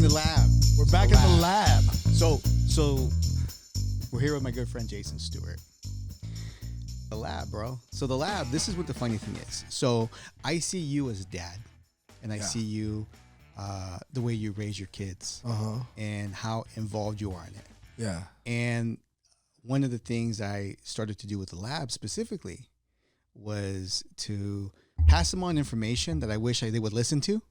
the lab. We're back in the lab. So we're here with my good friend Jason Stewart. The lab, bro. So the lab, this is what the funny thing is. So I see you as a dad, and I see you the way you raise your kids and how involved you are in it. Yeah. And one of the things I started to do with the lab specifically was to pass them on information that I wish they would listen to,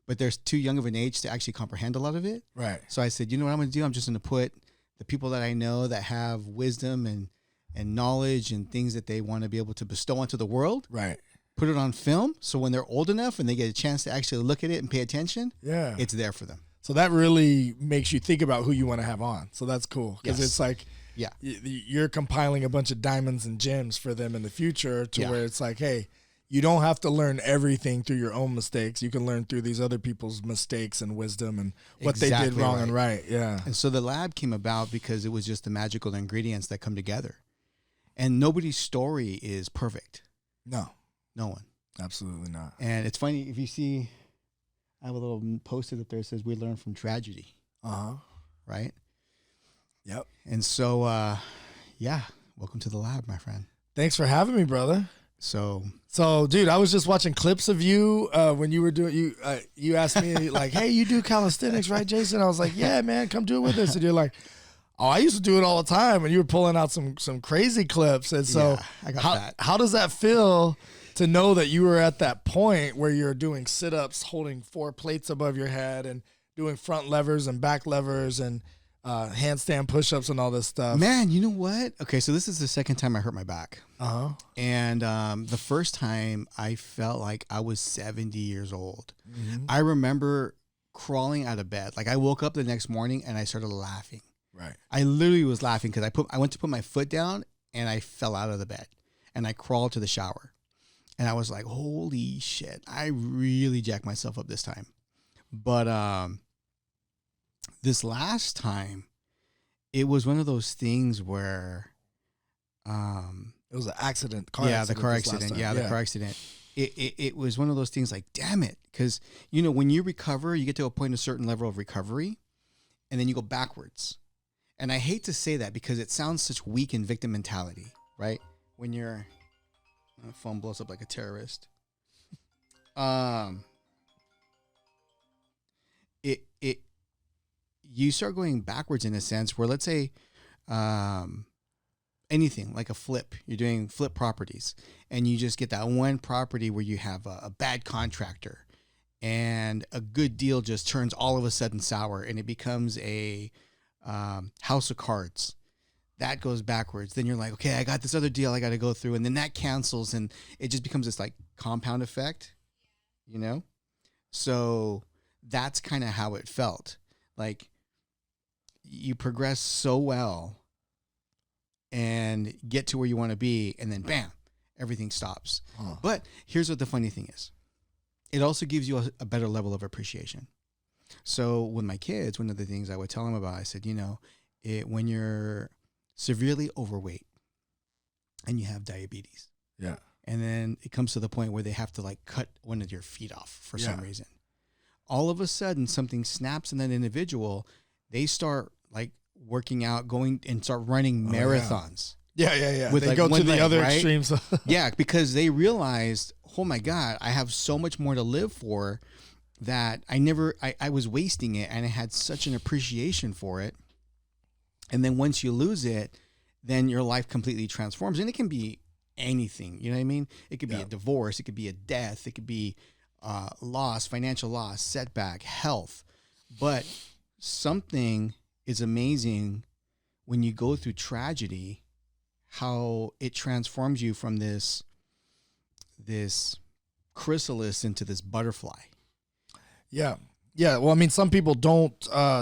but they're too young of an age to actually comprehend a lot of it. Right. So I said, you know what I'm going to do? I'm just going to put the people that I know that have wisdom and knowledge and things that they want to be able to bestow onto the world. Right. Put it on film. So when they're old enough and they get a chance to actually look at it and pay attention, it's there for them. So that really makes you think about who you want to have on. So that's cool. Because it's like, you're compiling a bunch of diamonds and gems for them in the future to where it's like, hey, you don't have to learn everything through your own mistakes. You can learn through these other people's mistakes and wisdom and what they did wrong and right. Yeah. And so the lab came about because it was just the magical ingredients that come together. And nobody's story is perfect. No. No one. Absolutely not. And it's funny, if you see, I have a little post-it up there that says, we learn from tragedy. Right? Yep. And so, welcome to the lab, my friend. Thanks for having me, brother. So, dude, I was just watching clips of you when you were doing, you asked me like, hey, you do calisthenics, right, Jason? I was like, yeah, man, come do it with us. And you're like, oh, I used to do it all the time. And you were pulling out some crazy clips. And so I got that. How does that feel to know that you were at that point where you're doing sit-ups, holding 4 plates above your head and doing front levers and back levers and handstand push-ups and all this stuff? Man, you know what? Okay, so this is the second time I hurt my back. And the first time I felt like I was 70 years old. I remember crawling out of bed. Like I woke up the next morning and I started laughing. Right. I literally was laughing because I went to put my foot down and I fell out of the bed and I crawled to the shower. And I was like, holy shit, I really jacked myself up this time. But this last time, it was one of those things where it was an accident. The car accident. The car accident. It was one of those things like, damn it. Because, you know, when you recover, you get to a point, a certain level of recovery, and then you go backwards. And I hate to say that because it sounds such weak and victim mentality, right? When your phone blows up like a terrorist. You start going backwards in a sense where, let's say, anything like a flip, you're doing flip properties and you just get that one property where you have a bad contractor and a good deal just turns all of a sudden sour and it becomes a house of cards. That goes backwards. Then you're like, okay, I got this other deal I got to go through. And then that cancels and it just becomes this like compound effect, you know? So that's kind of how it felt. Like you progress so well and get to where you want to be. And then bam, everything stops. But here's what the funny thing is. It also gives you a better level of appreciation. So with my kids, one of the things I would tell them about, I said, you know, when you're severely overweight and you have diabetes. Yeah. And then it comes to the point where they have to like cut one of your feet off for some reason. All of a sudden something snaps in that individual. They start like working out, going and start running marathons. Yeah. With they like go to the leg, other right? extremes. Yeah, because they realized, oh my God, I have so much more to live for that I was wasting it and I had such an appreciation for it. And then once you lose it, then your life completely transforms. And it can be anything, you know what I mean? It could be a divorce, it could be a death, it could be loss, financial loss, setback, health. But something is amazing when you go through tragedy, how it transforms you from this chrysalis into this butterfly. Yeah. Well, I mean, some people don't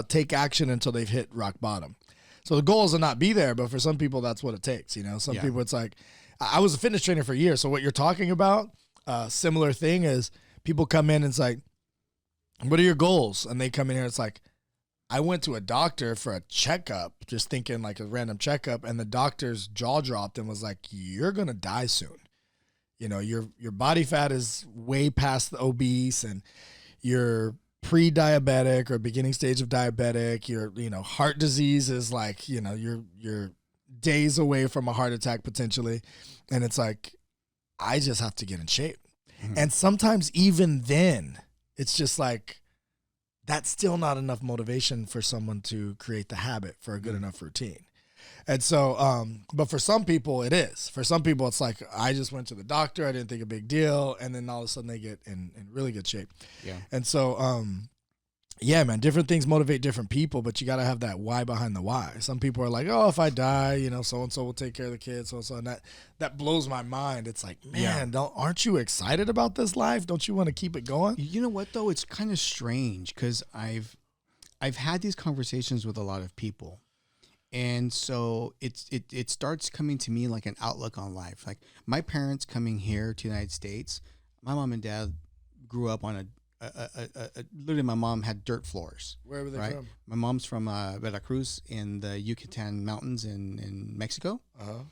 take action until they've hit rock bottom. So the goal is to not be there, but for some people, that's what it takes. You know, some people, it's like, I was a fitness trainer for years. So what you're talking about, similar thing is people come in and it's like, what are your goals? And they come in here, it's like, I went to a doctor for a checkup, just thinking like a random checkup, and the doctor's jaw dropped and was like, you're going to die soon. You know, your body fat is way past the obese and you're pre-diabetic or beginning stage of diabetic. Your, heart disease is like, you're days away from a heart attack potentially. And it's like, I just have to get in shape. Mm-hmm. And sometimes even then, it's just like, that's still not enough motivation for someone to create the habit for a good enough routine. And so, but for some people it is. For some people it's like, I just went to the doctor, I didn't think a big deal, and then all of a sudden they get in really good shape. Yeah. And so, yeah, man, different things motivate different people, but you got to have that why behind the why. Some people are like, oh, if I die, so-and-so will take care of the kids, so-and-so, and that blows my mind. It's like, man, aren't you excited about this life? Don't you want to keep it going? You know what, though? It's kind of strange because I've had these conversations with a lot of people. And so it starts coming to me like an outlook on life. Like my parents coming here to the United States, my mom and dad grew up on literally my mom had dirt floors. Where were they from? My mom's from Veracruz in the Yucatan Mountains in Mexico. Uh-huh.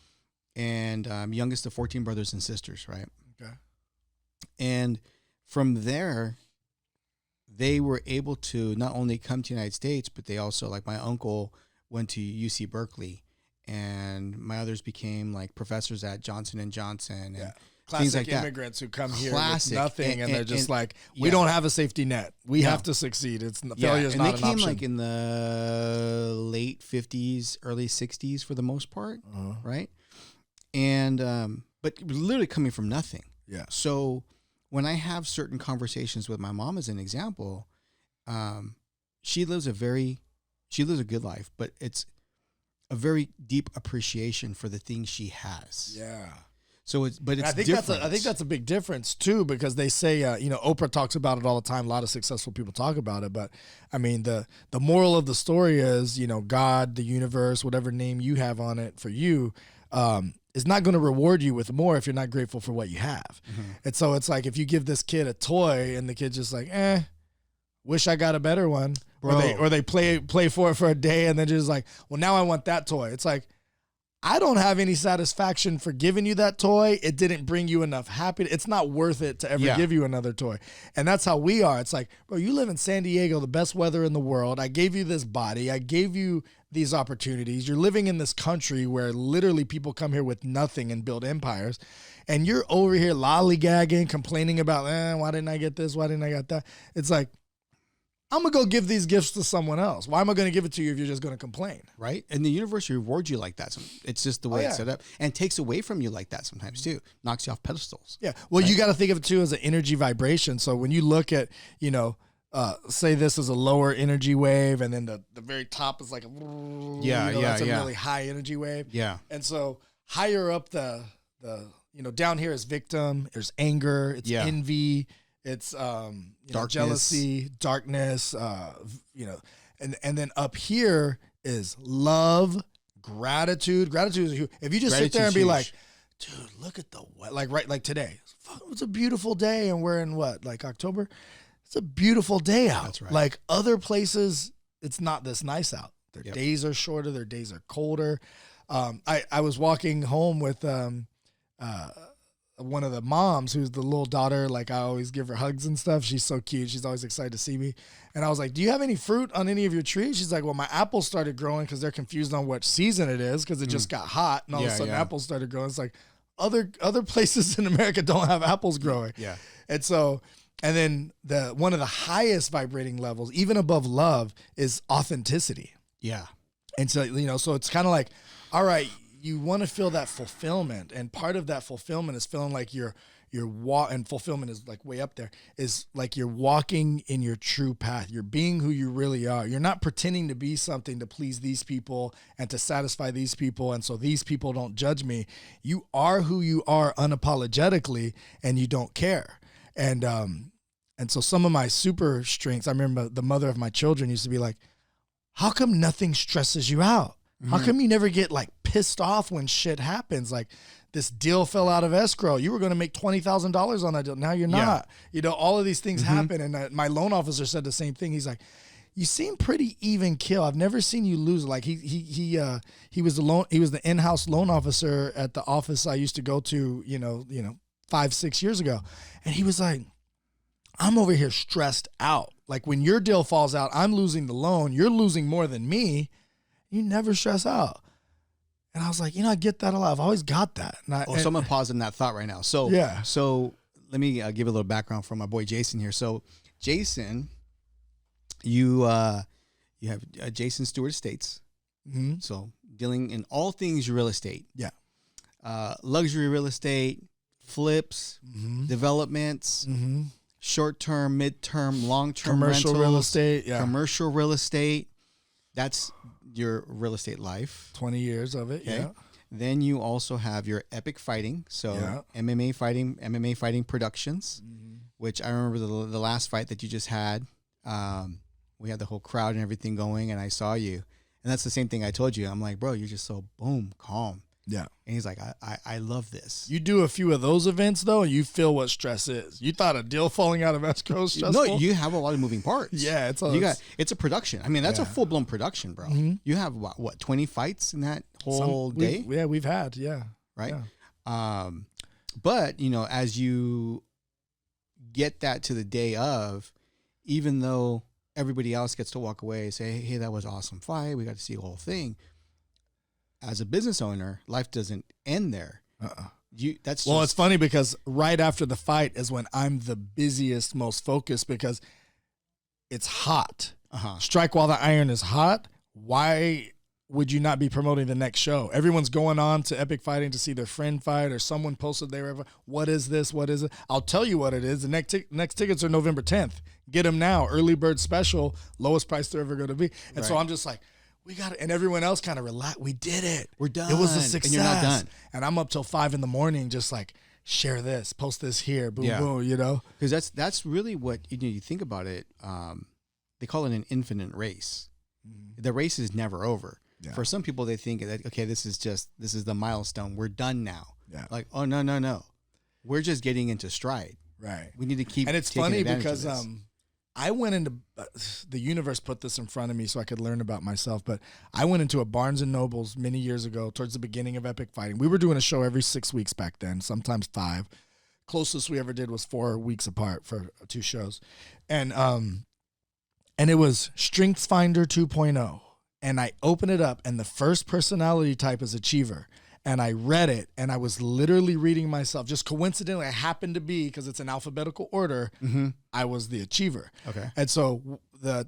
And youngest of 14 brothers and sisters, right? Okay. And from there, they were able to not only come to the United States, but they also, like my uncle went to UC Berkeley, and my others became like professors at Johnson & Johnson. And classic like immigrants who come here with nothing, and they're just like, we don't have a safety net. We have to succeed. Failure's not an option. And they came like in the late 50s, early 60s for the most part, right? And but literally coming from nothing. Yeah. So when I have certain conversations with my mom, as an example, she lives a good life, but it's a very deep appreciation for the things she has. Yeah. So it's different. I think that's a big difference too, because they say, Oprah talks about it all the time. A lot of successful people talk about it, but I mean, the moral of the story is, God, the universe, whatever name you have on it for you, is not going to reward you with more if you're not grateful for what you have. Mm-hmm. And so it's like, if you give this kid a toy and the kid's just like, wish I got a better one. Bro. Or they play for it for a day and then just like, well, now I want that toy. It's like, I don't have any satisfaction for giving you that toy. It didn't bring you enough happiness. It's not worth it to ever give you another toy. And that's how we are. It's like, bro, you live in San Diego, the best weather in the world. I gave you this body. I gave you these opportunities. You're living in this country where literally people come here with nothing and build empires. And you're over here lollygagging, complaining about, why didn't I get this? Why didn't I get that? It's like, I'm going to go give these gifts to someone else. Why am I going to give it to you if you're just going to complain? Right? And the universe rewards you like that. It's just the way it's set up. And takes away from you like that sometimes too. Knocks you off pedestals. Yeah. Well, you got to think of it too as an energy vibration. So when you look at, say this is a lower energy wave, and then the very top is like a, that's a really high energy wave. Yeah. And so higher up the down here is victim, there's anger, it's envy, it's jealousy, darkness, and then up here is love, gratitude. Gratitude is huge. If you just sit there and be like, dude, look at the weather, like today. It's a beautiful day, and we're in October? It's a beautiful day out. That's right. Like other places, it's not this nice out. Their days are shorter, their days are colder. I was walking home with one of the moms who's the little daughter. Like I always give her hugs and stuff. She's so cute. She's always excited to see me. And I was like, do you have any fruit on any of your trees? She's like, well, my apples started growing because they're confused on what season it is because it just got hot. And all of a sudden apples started growing. It's like other places in America don't have apples growing. Yeah. And so, and then one of the highest vibrating levels, even above love, is authenticity. Yeah. And so, so it's kind of like, all right, you want to feel that fulfillment, and part of that fulfillment is feeling like and fulfillment is like way up there, is like you're walking in your true path. You're being who you really are. You're not pretending to be something to please these people and to satisfy these people, and so these people don't judge me. You are who you are unapologetically, and you don't care. And so some of my super strengths, I remember the mother of my children used to be like, how come nothing stresses you out? How come you never get like pissed off when shit happens? Like this deal fell out of escrow. You were going to make $20,000 on that deal. Now you're not. All of these things happen. And my loan officer said the same thing. He's like, you seem pretty even kill. I've never seen you lose. Like he was the in-house loan officer at the office I used to go to, 5-6 years ago. And he was like, I'm over here stressed out. Like when your deal falls out, I'm losing the loan. You're losing more than me. You never stress out. And I was like, I get that a lot. I've always got that. Someone pause on that thought right now. So, yeah. So let me give a little background from my boy Jason here. So, Jason, you have Jason Stewart Estates. Mm-hmm. So, dealing in all things real estate. Yeah. Luxury real estate, flips, mm-hmm. developments, mm-hmm. short-term, mid-term, long-term commercial rentals, real estate. Yeah. Commercial real estate. That's your real estate life. 20 years of it. Okay. Yeah. Then you also have your epic fighting. So MMA fighting productions, mm-hmm. which I remember the last fight that you just had. We had the whole crowd and everything going, and I saw you. And that's the same thing I told you. I'm like, bro, you're just so calm. Yeah. And he's like, I love this. You do a few of those events, though, and you feel what stress is. You thought a deal falling out of escrow is stressful? No, you have a lot of moving parts. Yeah. It's a production. I mean, that's a full-blown production, bro. Mm-hmm. You have, what 20 fights in that whole day? We've had, yeah. Right? Yeah. But, as you get that to the day of, even though everybody else gets to walk away and say, hey, that was an awesome fight. We got to see the whole thing. As a business owner, life doesn't end there. It's funny because right after the fight is when I'm the busiest, most focused because it's hot. Strike while the iron is hot. Why would you not be promoting the next show? Everyone's going on to Epic Fighting to see their friend fight, or someone posted they were. What is this? What is it? I'll tell you what it is. The next tickets are November 10th. Get them now. Early bird special, lowest price they're ever going to be. And so I'm just like, we got it. And everyone else kind of relaxed. We did it. We're done. It was a success. And you're not done. And I'm up till 5 a.m, just like, share this, post this here, boom, boom, Because that's really what, you think about it. They call it an infinite race. Mm-hmm. The race is never over. Yeah. For some people, they think that, okay, this is the milestone. We're done now. Yeah. Like, oh, no. We're just getting into stride. Right. We need to keep. And it's funny because I went into the universe put this in front of me so I could learn about myself. But I went into a Barnes and Nobles many years ago, towards the beginning of Epic Fighting. We were doing a show every 6 weeks back then, sometimes 5. Closest we ever did was 4 weeks apart for 2 shows, and it was StrengthsFinder 2.0. And I open it up, and the first personality type is Achiever. And I read it, and I was literally reading myself. Just coincidentally, I happened to be, because it's in alphabetical order, mm-hmm. I was the Achiever. Okay. And so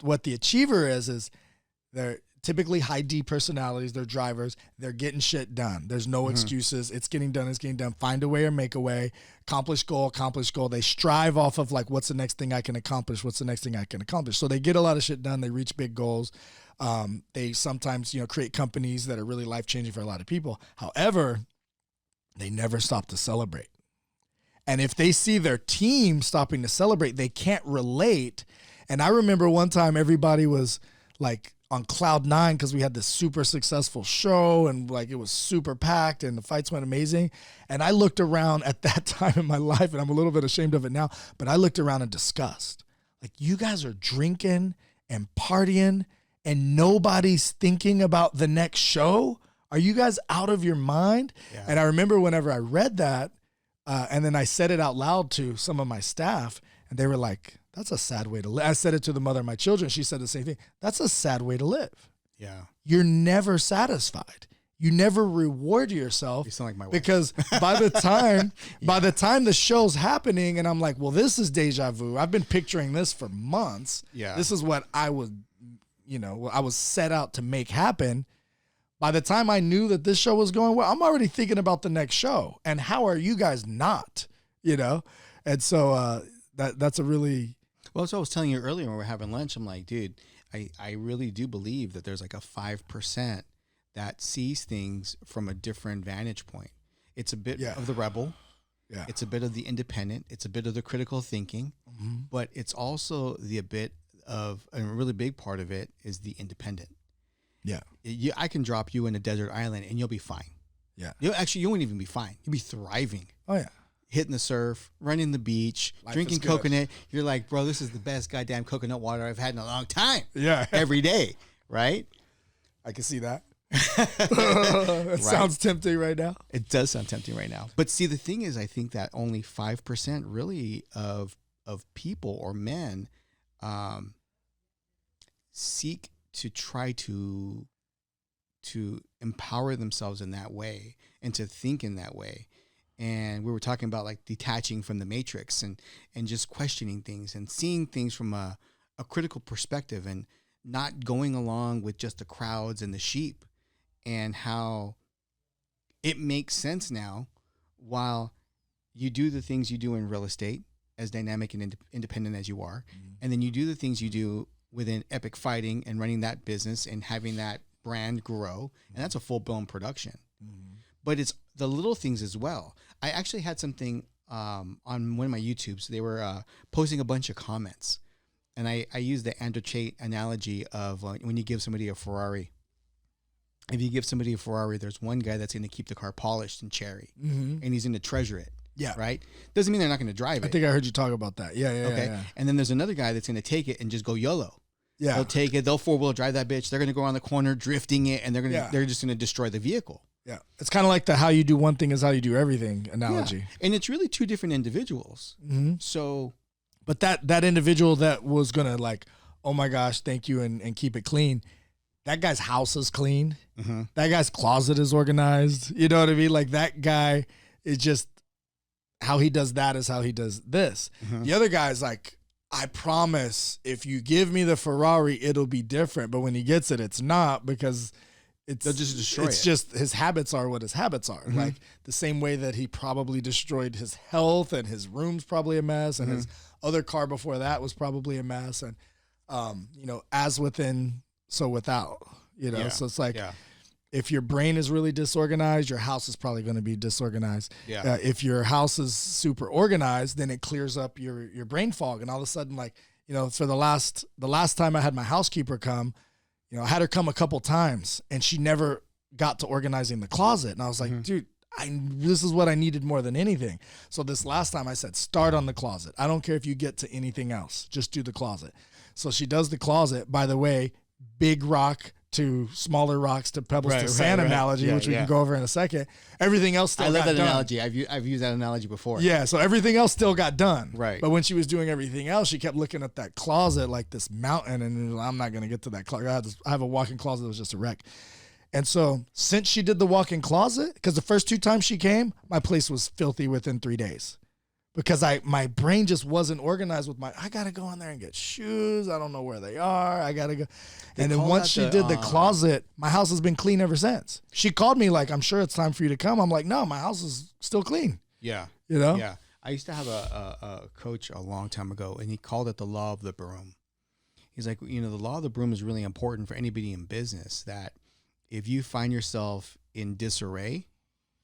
what the Achiever is they're typically high D personalities. They're drivers. They're getting shit done. There's no excuses. It's getting done. It's getting done. Find a way or make a way. Accomplish goal. They strive off of like, what's the next thing I can accomplish? What's the next thing I can accomplish? So they get a lot of shit done. They reach big goals. They sometimes, create companies that are really life-changing for a lot of people. However, they never stop to celebrate. And if they see their team stopping to celebrate, they can't relate. And I remember one time everybody was like on cloud 9 because we had this super successful show and like it was super packed and the fights went amazing. And I looked around at that time in my life, and I'm a little bit ashamed of it now, but I looked around in disgust. Like, you guys are drinking and partying and nobody's thinking about the next show? Are you guys out of your mind? Yeah. And I remember whenever I read that, and then I said it out loud to some of my staff, and they were like, that's a sad way to live. I said it to the mother of my children. She said the same thing. That's a sad way to live. Yeah. You're never satisfied. You never reward yourself. You sound like my wife. Because by the time the show's happening, and I'm like, well, this is deja vu. I've been picturing this for months. Yeah. This is what I was set out to make happen. By the time I knew that this show was going well, I'm already thinking about the next show. And how are you guys not? And so that's a really... Well, so I was telling you earlier when we were having lunch, I'm like, dude, I really do believe that there's like a 5% that sees things from a different vantage point. It's a bit of the rebel. Yeah. It's a bit of the independent. It's a bit of the critical thinking. Mm-hmm. But it's also a really big part of it is the independent. Yeah. I can drop you in a desert island and you'll be fine. Yeah. You won't even be fine. You'll be thriving. Oh, yeah. Hitting the surf, running the beach, drinking coconut. You're like, bro, this is the best goddamn coconut water I've had in a long time. Yeah. Every day, right? I can see that. It sounds tempting right now. It does sound tempting right now. But see, the thing is, I think that only 5% really of people or men um, seek to try to empower themselves in that way and to think in that way. And we were talking about like detaching from the matrix and just questioning things and seeing things from a critical perspective and not going along with just the crowds and the sheep, and how it makes sense now while you do the things you do in real estate, as dynamic and independent as you are. Mm-hmm. And then you do the things you do within Epic Fighting and running that business and having that brand grow. And that's a full-blown production. Mm-hmm. But it's the little things as well. I actually had something on one of my YouTubes. They were posting a bunch of comments. And I used the Andrew Tate analogy of when you give somebody a Ferrari. If you give somebody a Ferrari, there's one guy that's going to keep the car polished and cherry. Mm-hmm. And he's going to treasure it. Yeah. Right? Doesn't mean they're not going to drive it. I think I heard you talk about that. Yeah. Okay. Yeah. And then there's another guy that's going to take it and just go YOLO. Yeah. They'll take it. They'll four-wheel drive that bitch. They're going to go around the corner drifting it, and they're just going to destroy the vehicle. Yeah. It's kind of like the how you do one thing is how you do everything analogy. Yeah. And it's really two different individuals. Mm-hmm. So, but that individual that was going to like, oh my gosh, thank you, and keep it clean. That guy's house is clean. Mm-hmm. That guy's closet is organized. You know what I mean? Like that guy is just, how he does that is how he does this. Mm-hmm. The other guy's like, I promise if you give me the Ferrari, it'll be different. But when he gets it, it's not, because they'll just destroy it. It's just his habits are what his habits are. Mm-hmm. Like the same way that he probably destroyed his health, and his room's probably a mess, and his other car before that was probably a mess. And, as within, so without, so it's like, if your brain is really disorganized, your house is probably going to be disorganized. Yeah. If your house is super organized, then it clears up your brain fog. And all of a sudden, like, for the last time I had my housekeeper come, I had her come a couple times, and she never got to organizing the closet. And I was like, dude, this is what I needed more than anything. So this last time I said, start on the closet. I don't care if you get to anything else, just do the closet. So she does the closet. By the way, big rock to smaller rocks to pebbles to sand analogy, which we can go over in a second. Everything else still got done. I love that analogy. I've used that analogy before. Yeah, so everything else still got done. Right. But when she was doing everything else, she kept looking at that closet like this mountain, and I'm not going to get to that closet. I have a walk-in closet that was just a wreck. And so since she did the walk-in closet, because the first 2 times she came, my place was filthy within 3 days. Because my brain just wasn't organized with I got to go in there and get shoes. I don't know where they are. I got to go. And then once she did the closet, my house has been clean ever since. She called me like, I'm sure it's time for you to come. I'm like, no, my house is still clean. Yeah. Yeah. I used to have a coach a long time ago, and he called it the law of the broom. He's like, the law of the broom is really important for anybody in business, that if you find yourself in disarray,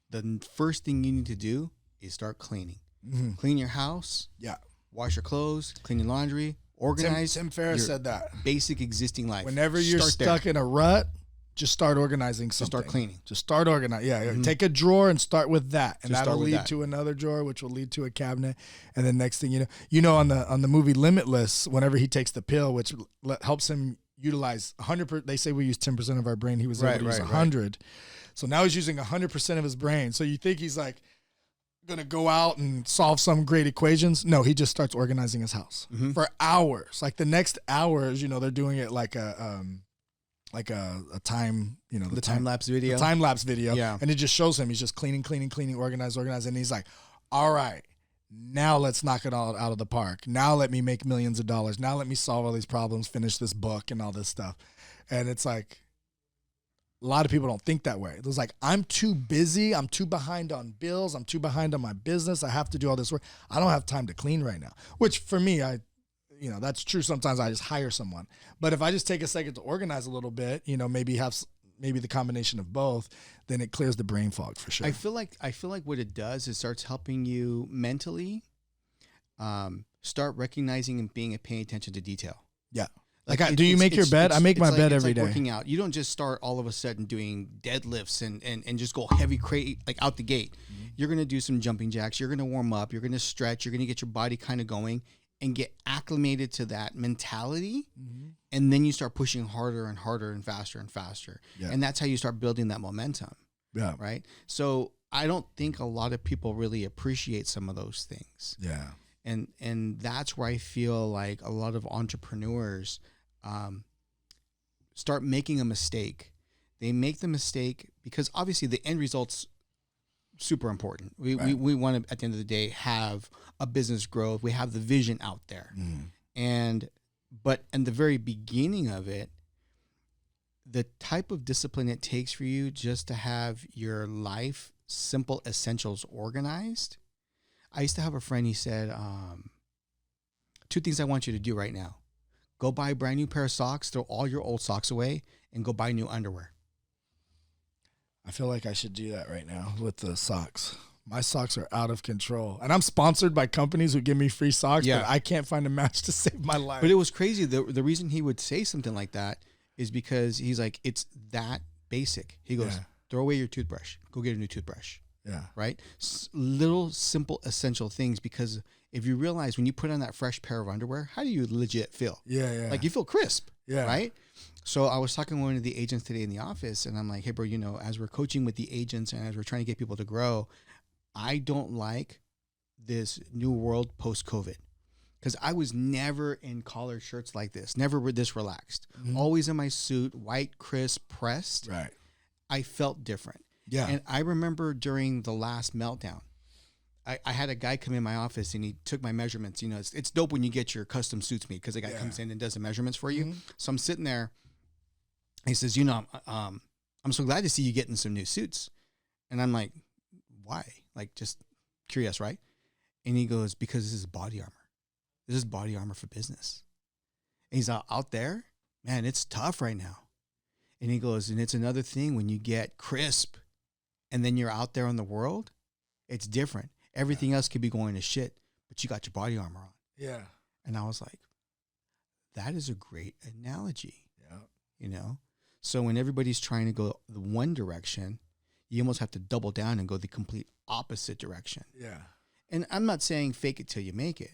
the first thing you need to do is start cleaning. Mm-hmm. Clean your house. Yeah. Wash your clothes. Clean your laundry. Organize. Tim Ferriss said that. Basic existing life. Whenever you're stuck in a rut, just start organizing something. Just start cleaning. Just start organizing. Yeah. Mm-hmm. Take a drawer and start with that, and that'll lead to another drawer, which will lead to a cabinet, and then next thing you know, on the movie Limitless, whenever he takes the pill, which helps him utilize 100%. They say we use 10% of our brain. He was able to use 100. Right. So now he's using 100% of his brain. So you think he's like going to go out and solve some great equations? No, he just starts organizing his house for hours. Like the next hours, they're doing it like a time, the time-lapse video. The time-lapse video. Yeah. And it just shows him, he's just cleaning, organize. And he's like, all right, now let's knock it all out of the park. Now let me make millions of dollars. Now let me solve all these problems, finish this book and all this stuff. And it's like, a lot of people don't think that way. It was like, I'm too busy. I'm too behind on bills. I'm too behind on my business. I have to do all this work. I don't have time to clean right now, which for me, that's true. Sometimes I just hire someone, but if I just take a second to organize a little bit, maybe the combination of both, then it clears the brain fog for sure. I feel like what it does is starts helping you mentally, start recognizing and paying attention to detail. Yeah. Do you make your bed? I make my bed every day. Working out. You don't just start all of a sudden doing deadlifts and just go heavy crate like out the gate. Mm-hmm. You're going to do some jumping jacks. You're going to warm up. You're going to stretch. You're going to get your body kind of going and get acclimated to that mentality. Mm-hmm. And then you start pushing harder and harder and faster. Yeah. And that's how you start building that momentum. Yeah. Right. So I don't think a lot of people really appreciate some of those things. Yeah. And that's where I feel like a lot of entrepreneurs start making a mistake. They make the mistake because obviously the end result's super important. We want to, at the end of the day, have a business growth. We have the vision out there. But in the very beginning of it, the type of discipline it takes for you just to have your life simple essentials organized. I used to have a friend, he said, 2 things I want you to do right now. Go buy a brand new pair of socks, throw all your old socks away, and go buy new underwear. I feel like I should do that right now with the socks. My socks are out of control. And I'm sponsored by companies who give me free socks, but I can't find a match to save my life. But it was crazy. The reason he would say something like that is because he's like, it's that basic. He goes, throw away your toothbrush. Go get a new toothbrush. Yeah. Right? Little, simple, essential things, because if you realize when you put on that fresh pair of underwear, how do you legit feel? Yeah. Like you feel crisp. Yeah. Right? So I was talking to one of the agents today in the office, and I'm like, hey, bro, as we're coaching with the agents and as we're trying to get people to grow, I don't like this new world post-COVID, because I was never in collared shirts like this, never this relaxed, always in my suit, white, crisp, pressed. Right. I felt different. Yeah. And I remember during the last meltdown, I had a guy come in my office and he took my measurements. It's dope when you get your custom suits made, because the guy comes in and does the measurements for you. So I'm sitting there. And he says, I'm so glad to see you getting some new suits. And I'm like, why? Like, just curious, right? And he goes, because this is body armor. This is body armor for business. And he's out there, man, it's tough right now. And he goes, and it's another thing when you get crisp and then you're out there in the world, it's different. Everything else could be going to shit, but you got your body armor on. Yeah. And I was like, that is a great analogy. Yeah. So when everybody's trying to go the one direction, you almost have to double down and go the complete opposite direction. Yeah. And I'm not saying fake it till you make it.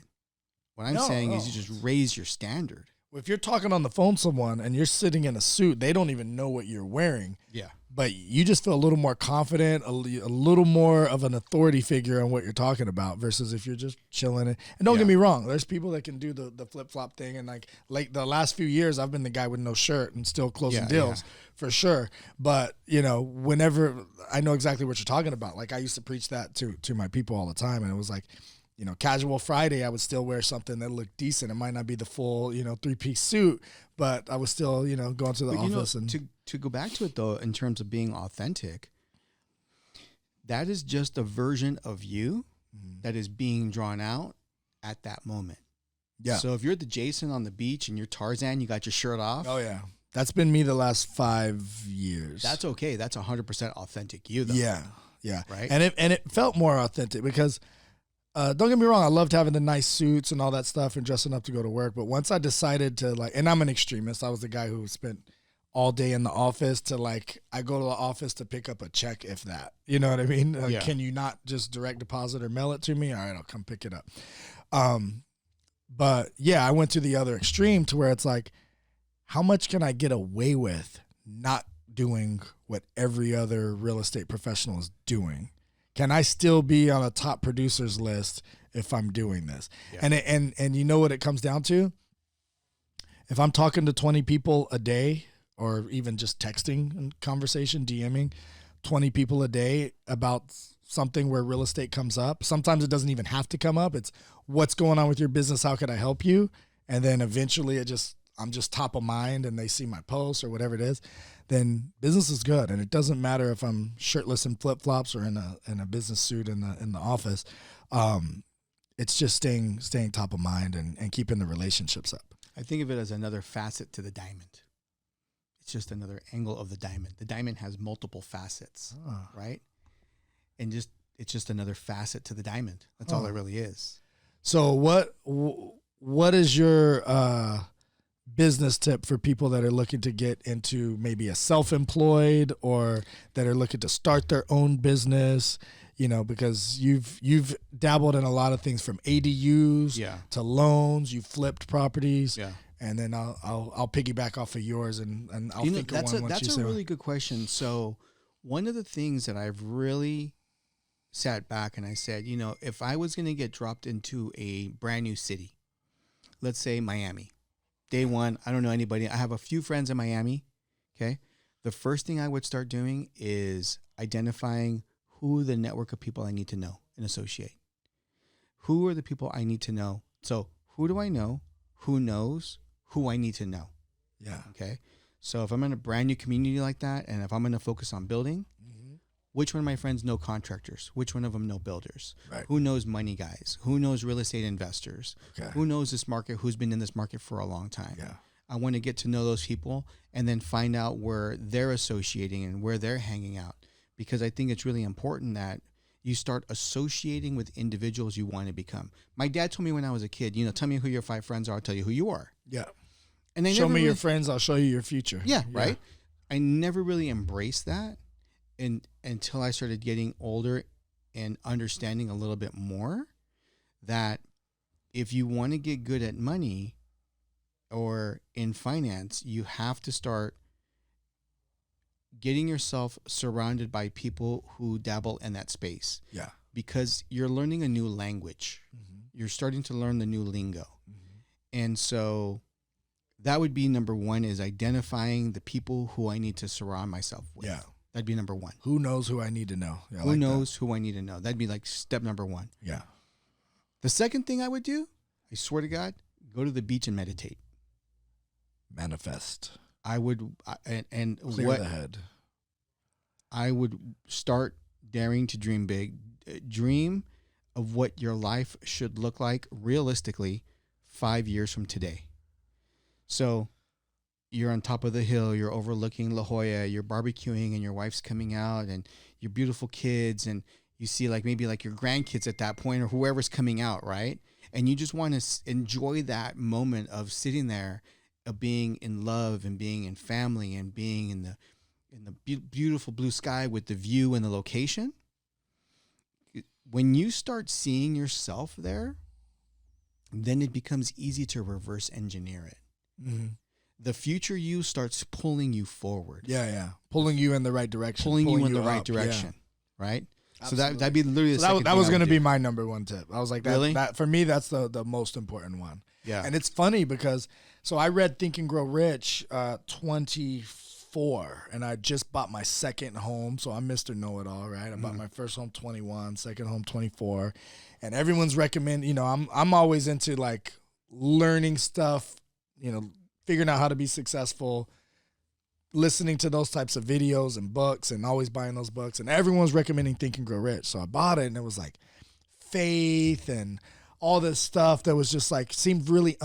What I'm saying is you just raise your standard. If you're talking on the phone to someone and you're sitting in a suit, they don't even know what you're wearing. Yeah. But you just feel a little more confident, a little more of an authority figure on what you're talking about versus if you're just chilling. And don't get me wrong, there's people that can do the flip-flop thing. And like the last few years, I've been the guy with no shirt and still closing deals for sure. But, whenever I know exactly what you're talking about, like I used to preach that to my people all the time. And it was like, casual Friday, I would still wear something that looked decent. It might not be the full, 3-piece suit, but I was still, going to the office. And to go back to it though, in terms of being authentic, that is just a version of you that is being drawn out at that moment. Yeah. So if you're the Jason on the beach and you're Tarzan, you got your shirt off. Oh yeah. That's been me the last 5 years. That's okay. That's 100% authentic you though. Yeah. Yeah. Right. And it felt more authentic because don't get me wrong, I loved having the nice suits and all that stuff and dressing up to go to work. But once I decided to and I'm an extremist. I was the guy who spent all day in the office to I go to the office to pick up a check, if that. You know what I mean? Can you not just direct deposit or mail it to me? All right, I'll come pick it up. But yeah, I went to the other extreme to where it's like, how much can I get away with not doing what every other real estate professional is doing? Can I still be on a top producers list if I'm doing this? Yeah. And you know what it comes down to? If I'm talking to 20 people a day, or even just texting and conversation, DMing 20 people a day about something where real estate comes up, sometimes it doesn't even have to come up. It's what's going on with your business? How can I help you? And then eventually I'm just top of mind and they see my posts or whatever it is, then business is good. And it doesn't matter if I'm shirtless in flip-flops or in a business suit in the office. It's just staying top of mind and keeping the relationships up. I think of it as another facet to the diamond. It's just another angle of the diamond. The diamond has multiple facets, right? And it's just another facet to the diamond. That's all it really is. So what is your business tip for people that are looking to get into maybe a self-employed or that are looking to start their own business? Because you've dabbled in a lot of things from ADUs to loans. You've flipped properties. Yeah. And then I'll piggyback off of yours and I'll think of one once you say. That's a really good question. So one of the things that I've really sat back and I said, you know, if I was going to get dropped into a brand new city, let's say Miami, day one, I don't know anybody. I have a few friends in Miami. Okay. The first thing I would start doing is identifying who the network of people I need to know and associate. Who are the people I need to know? So who do I know? Who knows who I need to know? Yeah. Okay. So if I'm in a brand new community like that, and if I'm going to focus on building, which one of my friends know contractors? Which one of them know builders? Right. Who knows money guys? Who knows real estate investors? Okay. Who knows this market? Who's been in this market for a long time? Yeah. I want to get to know those people and then find out where they're associating and where they're hanging out, because I think it's really important that you start associating with individuals you want to become. My dad told me when I was a kid, you know, tell me who your 5 friends are, I'll tell you who you are. Yeah. And they show never me really, your friends, I'll show you your future. yeah, right. I never really embraced that, and until I started getting older and understanding a little bit more that if you want to get good at money or in finance, you have to start getting yourself surrounded by people who dabble in that space. Yeah. Because you're learning a new language. You're starting to learn the new lingo. And so that would be number one, is identifying the people who I need to surround myself with. Yeah. That'd be number one. Who knows who I need to know? Yeah, Who knows who I need to know? That'd be like step number one. Yeah. The second thing I would do, I swear to God, go to the beach and meditate. Manifest. I would, and Clear what the head. I would start daring to dream big. Dream of what your life should look like realistically 5 years from today. So you're on top of the hill, you're overlooking La Jolla, you're barbecuing and your wife's coming out and your beautiful kids, and you see like maybe like your grandkids at that point or whoever's coming out, right? And you just want to enjoy that moment of sitting there, of being in love and being in family and being in the beautiful blue sky with the view and the location. When you start seeing yourself there, then it becomes easy to reverse engineer it. The future you starts pulling you forward. Yeah. Pulling you in the right direction. Pulling you in the right up. direction, right? Absolutely. So that'd be literally the So second that thing was I going to would be do. my number one tip. I was like, Really? that for me, that's the most important one. Yeah. And it's funny because, so I read Think and Grow Rich 24, and I just bought my second home. So I'm Mr. Know-It-All, right? I bought my first home 21, second home 24. And everyone's recommending, you know, I'm always into like learning stuff, you know, figuring out how to be successful, listening to those types of videos and books, and always buying those books. And everyone's recommending Think and Grow Rich. So I bought it, and it was like faith and all this stuff that was just like, seemed really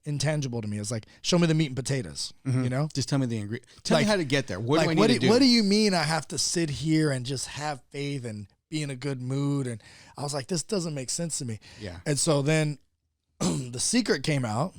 intangible to me. It was like, show me the meat and potatoes, you know? Just tell me the ingredient. Tell me Like- how to get there. What Like, do I need to do? What do you mean I have to sit here and just have faith and be in a good mood? And I was like, this doesn't make sense to me. Yeah. And so then The Secret came out,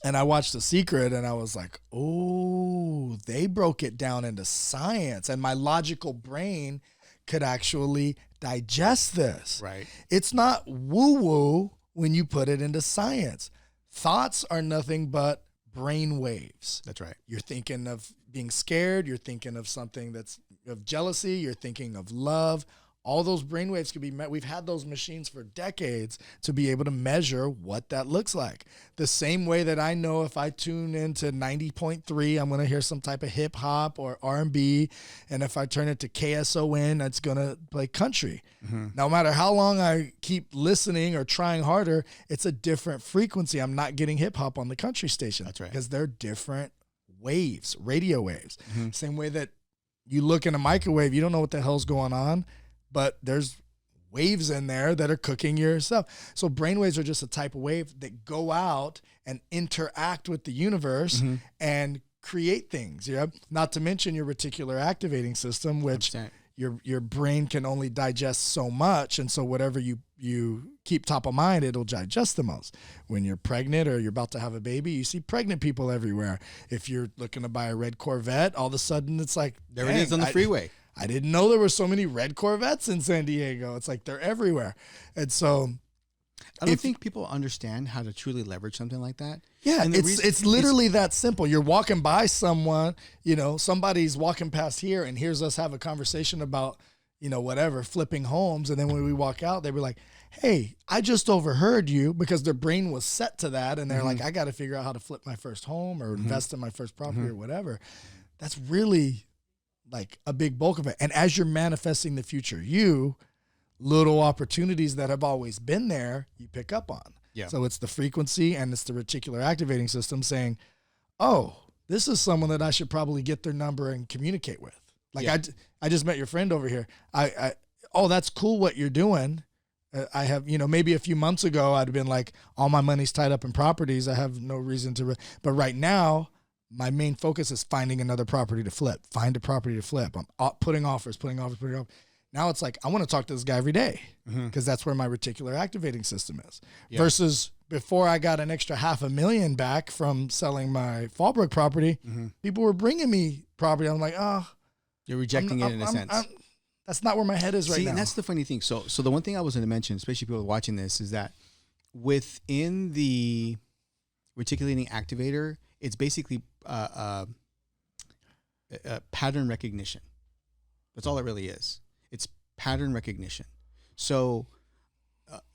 and I watched The Secret, and I was like, oh, they broke it down into science, and my logical brain could actually digest this. Right. It's not woo-woo when you put it into science. Thoughts are nothing but brain waves. That's right. You're thinking of being scared. You're thinking of something that's of jealousy. You're thinking of love. All those brainwaves could be met. We've had those machines for decades to be able to measure what that looks like. The same way that I know if I tune into 90.3, I'm going to hear some type of hip hop or R&B. And if I turn it to KSON, it's going to play country. No matter how long I keep listening or trying harder, it's a different frequency. I'm not getting hip hop on the country station. That's right. Because they're different waves, radio waves. Same way that you look in a microwave, you don't know what the hell's going on, but there's waves in there that are cooking your stuff. So brainwaves are just a type of wave that go out and interact with the universe and create things. Yeah. Not to mention your reticular activating system, which 100%. your brain can only digest so much. And so whatever you keep top of mind, it'll digest the most. When you're pregnant or you're about to have a baby, you see pregnant people everywhere. If you're looking to buy a red Corvette, all of a sudden it's like, There it is on the freeway. I didn't know there were so many red Corvettes in San Diego. It's like they're everywhere. And so I don't think people understand how to truly leverage something like that. yeah, And the it's reason- literally that simple. You're walking by someone, you know, somebody's walking past here and hears us have a conversation about, whatever, flipping homes. And then when we walk out, they were like, hey, I just overheard you, because their brain was set to that. And they're like, I got to figure out how to flip my first home or invest in my first property or whatever. That's really like a big bulk of it. And as you're manifesting the future, little opportunities that have always been there, you pick up on. Yeah. So it's the frequency and it's the reticular activating system saying, oh, this is someone that I should probably get their number and communicate with. Like I just met your friend over here. Oh, that's cool what you're doing. I have, maybe a few months ago, I'd have been like, all my money's tied up in properties. I have no reason to, but right now my main focus is finding another property to flip, find a property to flip. I'm putting offers. Now it's like, I want to talk to this guy every day, because that's where my reticular activating system is. Yeah. Versus before I got an extra $500,000 back from selling my Fallbrook property, people were bringing me property. I'm like, oh, you're rejecting it in a sense. That's not where my head is right now. And that's the funny thing. So the one thing I was going to mention, especially people watching this, is that within the reticulating activator, it's basically pattern recognition. That's all it really is. It's pattern recognition. So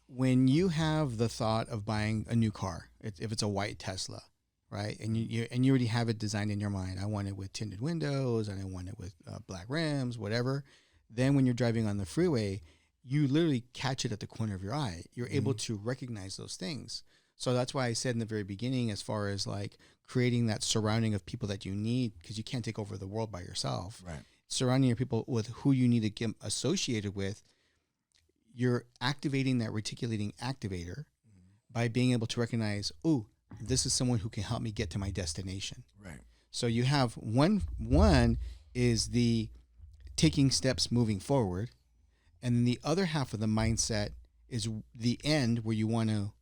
when you have the thought of buying a new car, if it's a white Tesla, right, and you already have it designed in your mind, I want it with tinted windows, and I want it with black rims, whatever. Then when you're driving on the freeway, you literally catch it at the corner of your eye. You're able to recognize those things. So that's why I said in the very beginning, as far as like creating that surrounding of people that you need, because you can't take over the world by yourself. Right. Surrounding your people with who you need to get associated with, you're activating that reticulating activator by being able to recognize, oh, this is someone who can help me get to my destination. Right. So you have one is the taking steps moving forward, and then the other half of the mindset is the end, where you want to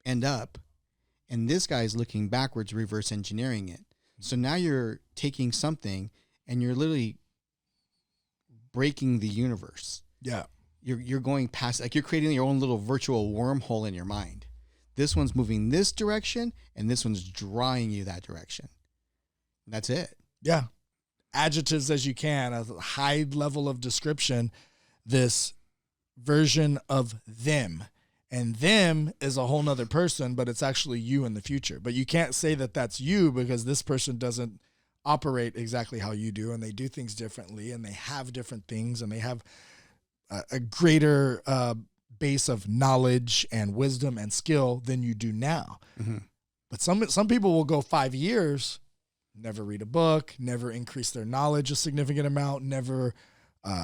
end up, and this guy is looking backwards, reverse engineering it. So now you're taking something and you're literally breaking the universe. Yeah. You're going past, like you're creating your own little virtual wormhole in your mind. This one's moving this direction and this one's drawing you that direction. That's it. Yeah. Adjectives as you can, a high level of description, this version of them. And them is a whole nother person, but it's actually you in the future. But you can't say that that's you, because this person doesn't operate exactly how you do, and they do things differently, and they have different things, and they have a greater base of knowledge and wisdom and skill than you do now. But some people will go 5 years, never read a book, never increase their knowledge a significant amount, never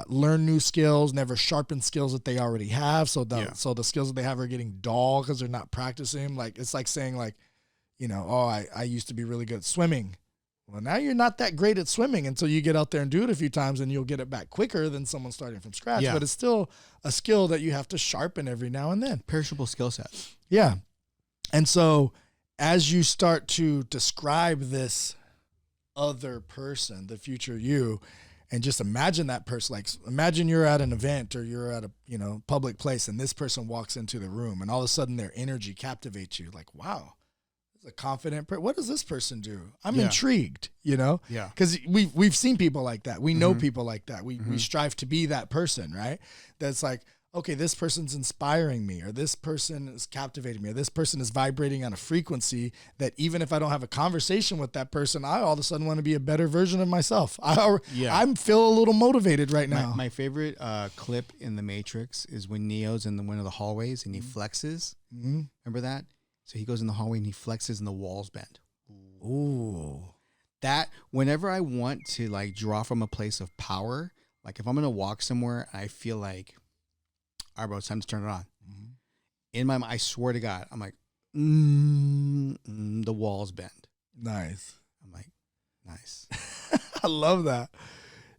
learn new skills, never sharpen skills that they already have. So the skills that they have are getting dull because they're not practicing. Like, it's like saying, like, I used to be really good at swimming. Well, now you're not that great at swimming until you get out there and do it a few times, and you'll get it back quicker than someone starting from scratch. Yeah. But it's still a skill that you have to sharpen every now and then. Perishable skill sets. Yeah. And so as you start to describe this other person, the future you, and just imagine that person, like imagine you're at an event or you're at a, public place, and this person walks into the room, and all of a sudden their energy captivates you. Like, wow, this is a confident person. What does this person do? I'm intrigued, Yeah. Because we've seen people like that. We know people like that. We strive to be that person, right? That's like, okay, this person's inspiring me, or this person is captivating me, or this person is vibrating on a frequency that even if I don't have a conversation with that person, I all of a sudden want to be a better version of myself. I feel a little motivated right now. My favorite clip in The Matrix is when Neo's in one of the hallways and he flexes. Remember that? So he goes in the hallway and he flexes and the walls bend. Ooh. That, whenever I want to like draw from a place of power, like if I'm going to walk somewhere, I feel like, all right, bro, it's time to turn it on. In my mind, I swear to God, I'm like, the walls bend. Nice. I'm like, nice. I love that.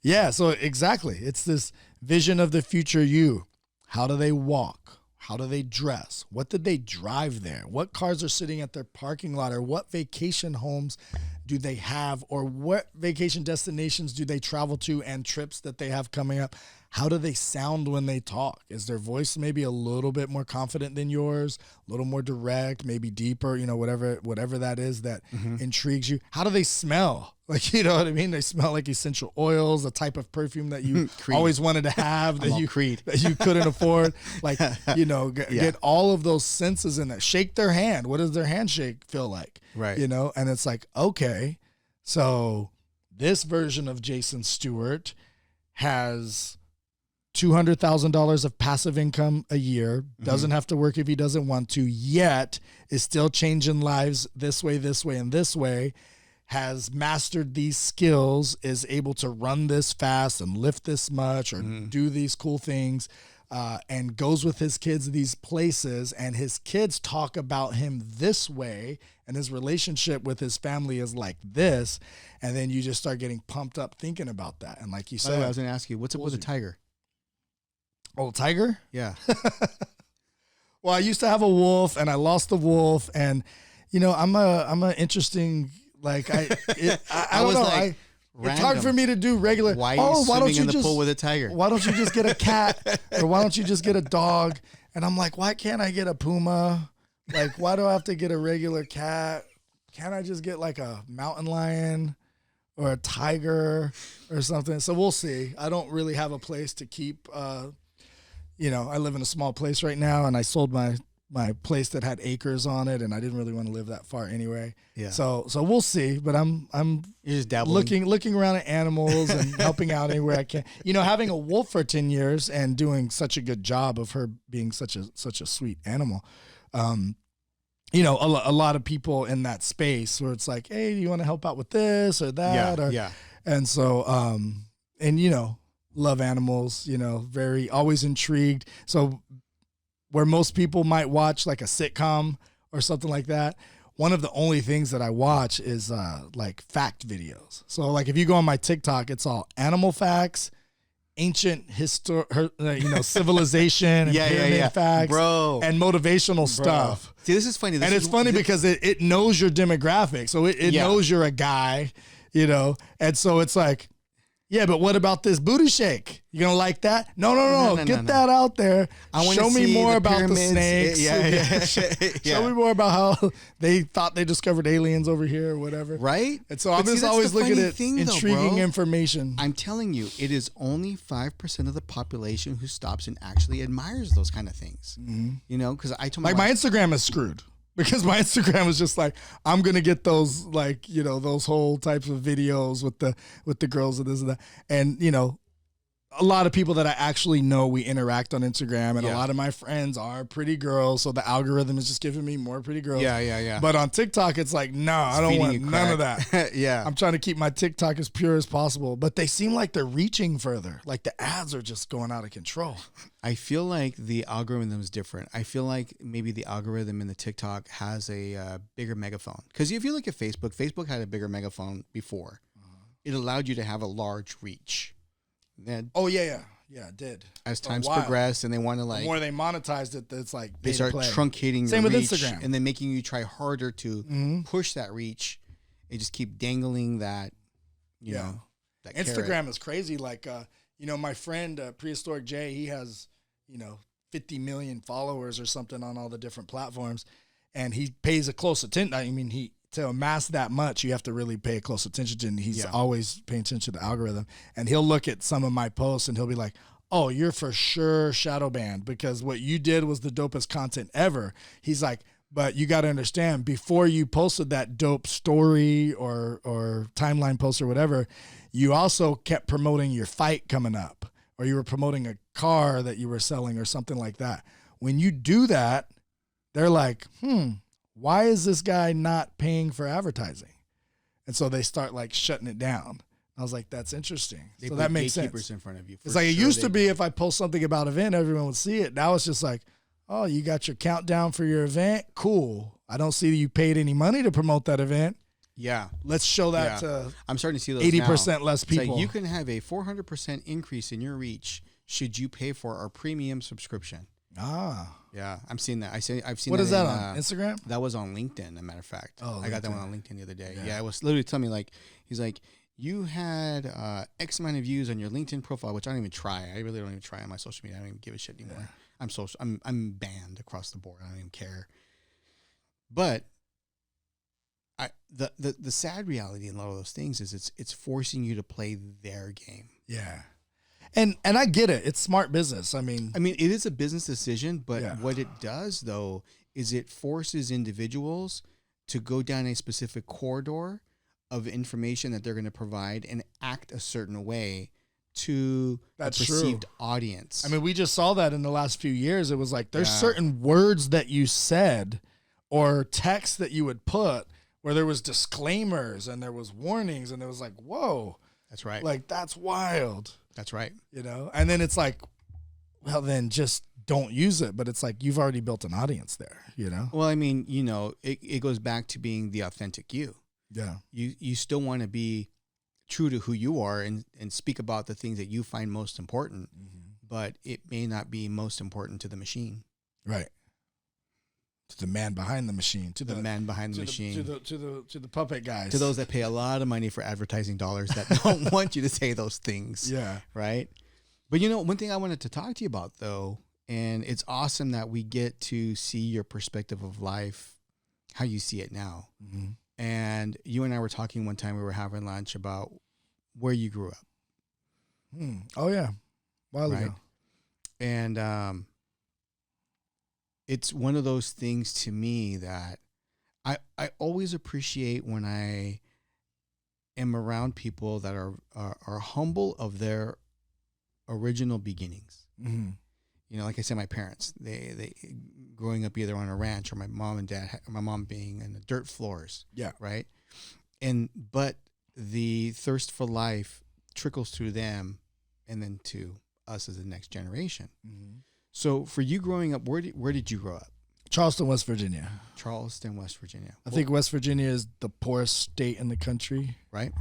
Yeah, so exactly. It's this vision of the future you. How do they walk? How do they dress? What did they drive there? What cars are sitting at their parking lot? Or what vacation homes do they have? Or what vacation destinations do they travel to and trips that they have coming up? How do they sound when they talk? Is their voice maybe a little bit more confident than yours, a little more direct, maybe deeper, whatever that is that intrigues you? How do they smell? Like, you know what I mean? They smell like essential oils, a type of perfume that you always wanted to have that you couldn't afford. Like, get all of those senses in there. Shake their hand. What does their handshake feel like? Right. And it's like, okay, so this version of Jason Stewart has $200,000 of passive income a year, doesn't have to work if he doesn't want to, yet is still changing lives this way, and this way, has mastered these skills, is able to run this fast and lift this much or do these cool things, and goes with his kids these places, and his kids talk about him this way, and his relationship with his family is like this, and then you just start getting pumped up thinking about that. And like you said, I was going to ask you, what's up with the tiger? Oh, tiger? Yeah. Well, I used to have a wolf, and I lost the wolf, and I'm a interesting, like I don't know. Like, it's hard for me to do regular. Why are you swimming in the pool with a tiger? Why don't you just get a cat, or why don't you just get a dog? And I'm like, why can't I get a puma? Like, why do I have to get a regular cat? Can't I just get like a mountain lion or a tiger or something? So we'll see. I don't really have a place to keep. I live in a small place right now, and I sold my place that had acres on it, and I didn't really want to live that far anyway. Yeah. So we'll see. But I'm You're just dabbling. looking around at animals and helping out anywhere I can. Having a wolf for 10 years and doing such a good job of her being such a sweet animal. A lot of people in that space where it's like, hey, do you want to help out with this or that? Yeah. And so, love animals, very always intrigued. So where most people might watch like a sitcom or something like that, one of the only things that I watch is like fact videos. So like if you go on my TikTok, it's all animal facts, ancient civilization and pyramid facts, bro, and motivational stuff. See, this is funny. It's funny because it knows your demographic. So it knows you're a guy, and so it's like, yeah, but what about this booty shake? You gonna like that? No. Get that out there. Show me more about the snakes. Show me more about how they thought they discovered aliens over here or whatever. Right? And so I'm just always looking at intriguing information. I'm telling you, it is only 5% of the population who stops and actually admires those kind of things. Because I told my Instagram is screwed. Because my Instagram is just like, I'm gonna get those those whole types of videos with the girls and this and that, and a lot of people that I actually know, we interact on Instagram, and a lot of my friends are pretty girls, so the algorithm is just giving me more pretty girls. Yeah. But on TikTok, it's like, no, I don't want none of that. Yeah. I'm trying to keep my TikTok as pure as possible, but they seem like they're reaching further. Like the ads are just going out of control. I feel like the algorithm is different. I feel like maybe the algorithm in the TikTok has a bigger megaphone. Because if you look at Facebook had a bigger megaphone before. It allowed you to have a large reach. Yeah, it did. As times progressed, and they want to the more they monetized it, it's like they start truncating Same your with reach, Instagram, and then making you try harder to push that reach. They just keep dangling that, that Instagram carrot. is crazy. Like, my friend Prehistoric Jay, he has 50 million followers or something on all the different platforms, and he pays a close attention. I mean, to amass that much, you have to really pay close attention to, and he's always paying attention to the algorithm. And he'll look at some of my posts and he'll be like, oh, you're for sure shadow banned because what you did was the dopest content ever. He's like, but you got to understand, before you posted that dope story or timeline post or whatever, you also kept promoting your fight coming up, or you were promoting a car that you were selling or something like that. When you do that, they're like, why is this guy not paying for advertising? And so they start like shutting it down. I was like, that's interesting. So that makes sense. In front of you. It's like it used to be if I post something about an event, everyone would see it. Now it's just like, oh, you got your countdown for your event? Cool. I don't see that you paid any money to promote that event. Yeah. Let's show that to I'm starting to see those 80% less people. It's like you can have a 400% increase in your reach should you pay for our premium subscription. Yeah, I'm seeing that. I've seen. What that is that on Instagram? That was on LinkedIn. As a matter of fact, I got that one on LinkedIn the other day. Yeah, it was literally telling me like, he's like, you had X amount of views on your LinkedIn profile, which I don't even try. I really don't even try on my social media. I don't even give a shit anymore. Yeah. I'm banned across the board. I don't even care. But the sad reality in a lot of those things is it's forcing you to play their game. Yeah. And I get it. It's smart business. I mean, it is a business decision, but what it does though is it forces individuals to go down a specific corridor of information that they're going to provide and act a certain way to a perceived audience. I mean, we just saw that in the last few years. It was like there's certain words that you said or text that you would put where there was disclaimers and there was warnings and there was like, whoa. That's right. Like, that's wild. That's right. You know? And then it's like, well, then just don't use it. But it's like, you've already built an audience there, you know? Well, I mean, you know, it goes back to being the authentic you. Yeah. You still want to be true to who you are and speak about the things that you find most important, but it may not be most important to the machine. Right. To the man behind the machine. To the man behind the machine. To the puppet guys. To those that pay a lot of money for advertising dollars that don't want you to say those things. Yeah. Right? But you know, one thing I wanted to talk to you about though, and it's awesome that we get to see your perspective of life, how you see it now. Mm-hmm. And you and I were talking one time, we were having lunch about where you grew up. Oh yeah. A while ago. And it's one of those things to me that I always appreciate when I am around people that are humble of their original beginnings. Mm-hmm. You know, like I said, my parents, they growing up either on a ranch or my mom and dad, my mom being in the dirt floors. Yeah. Right. But the thirst for life trickles through them and then to us as the next generation. Mm-hmm. So for you growing up, where did you grow up? Charleston, West Virginia. Charleston, West Virginia. I think West Virginia is the poorest state in the country. Right.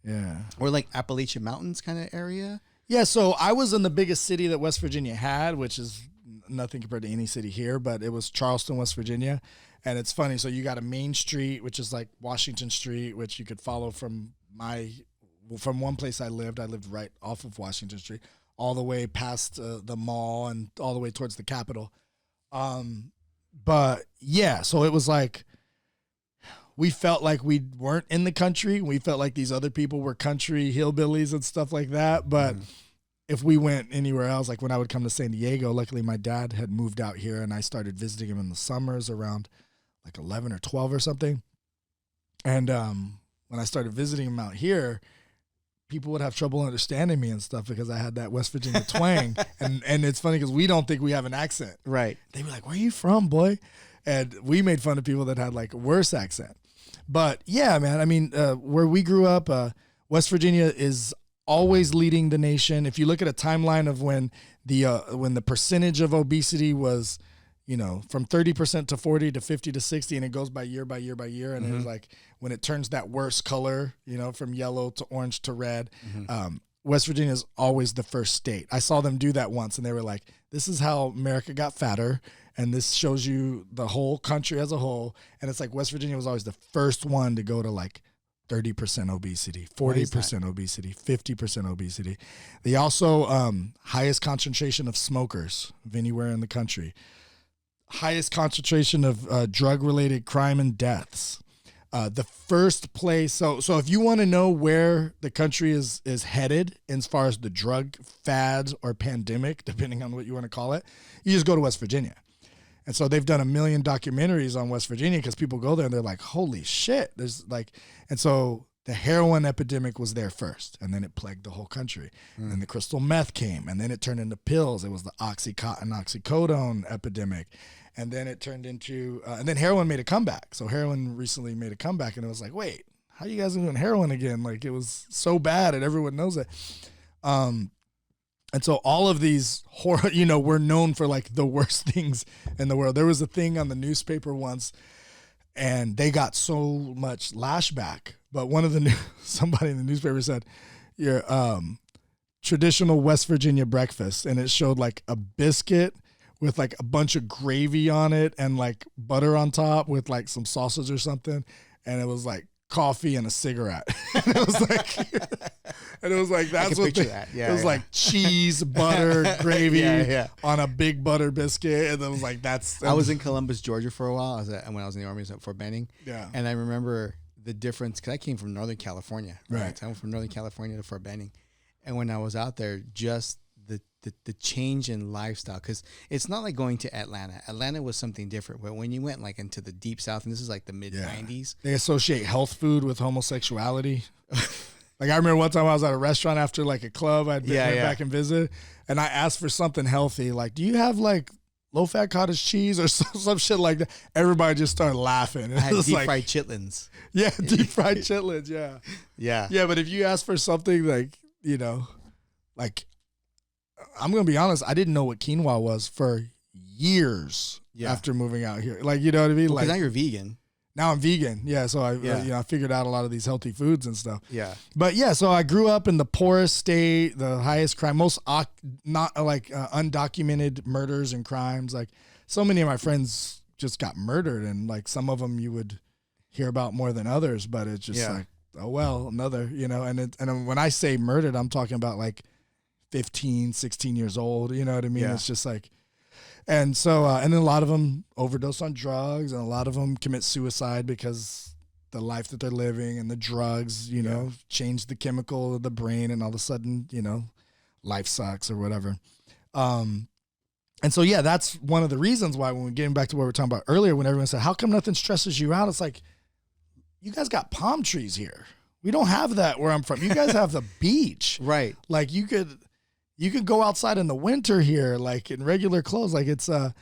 Yeah. Or like Appalachian Mountains kind of area. Yeah, so I was in the biggest city that West Virginia had, which is nothing compared to any city here, but it was Charleston, West Virginia. And it's funny, so you got a main street, which is like Washington Street, which you could follow from one place I lived right off of Washington Street, all the way past the mall and all the way towards the Capitol. But yeah, so it was like, we felt like we weren't in the country. We felt like these other people were country hillbillies and stuff like that. But if we went anywhere else, like when I would come to San Diego, luckily my dad had moved out here and I started visiting him in the summers around like 11 or 12 or something. And when I started visiting him out here, people would have trouble understanding me and stuff because I had that West Virginia twang. And it's funny because we don't think we have an accent. Right. They'd be like, where are you from, boy? And we made fun of people that had like a worse accent. But yeah, man, I mean, where we grew up, West Virginia is always leading the nation. If you look at a timeline of when the percentage of obesity was, you know, from 30% to 40 to 50 to 60, and it goes by year by year by year. And it was like when it turns that worst color, you know, from yellow to orange to red, West Virginia is always the first state. I saw them do that once and they were like, this is how America got fatter. And this shows you the whole country as a whole. And it's like West Virginia was always the first one to go to like 30% obesity, 40% obesity, 50% obesity. They also, highest concentration of smokers of anywhere in the country. Highest concentration of drug-related crime and deaths. The first place, so if you want to know where the country is headed as far as the drug fads or pandemic, depending on what you want to call it, you just go to West Virginia. And so they've done 1 million documentaries on West Virginia because people go there and they're like, holy shit. There's like, and so the heroin epidemic was there first and then it plagued the whole country. And then the crystal meth came and then it turned into pills. It was the Oxycontin, oxycodone epidemic. And then it turned into, and then heroin made a comeback. So heroin recently made a comeback and it was like, wait, how you guys are doing heroin again? Like it was so bad and everyone knows it. And so all of these horror, you know, we're known for like the worst things in the world. There was a thing on the newspaper once and they got so much lashback. But somebody in the newspaper said, your traditional West Virginia breakfast. And it showed like a biscuit with like a bunch of gravy on it and like butter on top with like some sausage or something. And it was like coffee, and a cigarette. And it was like, that's what that. Yeah, it was like cheese, butter, gravy on a big butter biscuit. And it was like, I was in Columbus, Georgia for a while. When I was in the Army, I was at Fort Benning. Yeah. And I remember the difference, because I came from Northern California. Right. So I went from Northern California to Fort Benning. And when I was out there, just the change in lifestyle, because it's not like going to Atlanta. Atlanta was something different, but when you went like into the deep south, and this is like the mid 90s, they associate health food with homosexuality. Like I remember one time I was at a restaurant after like a club, I'd went back and visit, and I asked for something healthy, like, do you have like low fat cottage cheese or some shit like that? Everybody just started laughing. I had deep fried chitlins. Yeah, deep fried chitlins. Yeah. But if you ask for something like, you know, like, I'm going to be honest, I didn't know what quinoa was for years after moving out here. Like, you know what I mean? Well, like now you're vegan. Now I'm vegan. Yeah. So I figured out a lot of these healthy foods and stuff. Yeah. But yeah, so I grew up in the poorest state, the highest crime, undocumented murders and crimes. Like so many of my friends just got murdered, and like some of them you would hear about more than others, but it's just like, oh, well, another, you know, and when I say murdered, I'm talking about like 15, 16 years old, you know what I mean? Yeah. It's just like, and so, and then a lot of them overdose on drugs, and a lot of them commit suicide because the life that they're living and the drugs, you know, change the chemical of the brain, and all of a sudden, you know, life sucks or whatever. And so, yeah, that's one of the reasons why, when we're getting back to what we were talking about earlier, when everyone said, how come nothing stresses you out? It's like, you guys got palm trees here. We don't have that where I'm from. You guys have the beach. Right. Like you could go outside in the winter here, like in regular clothes. Like is a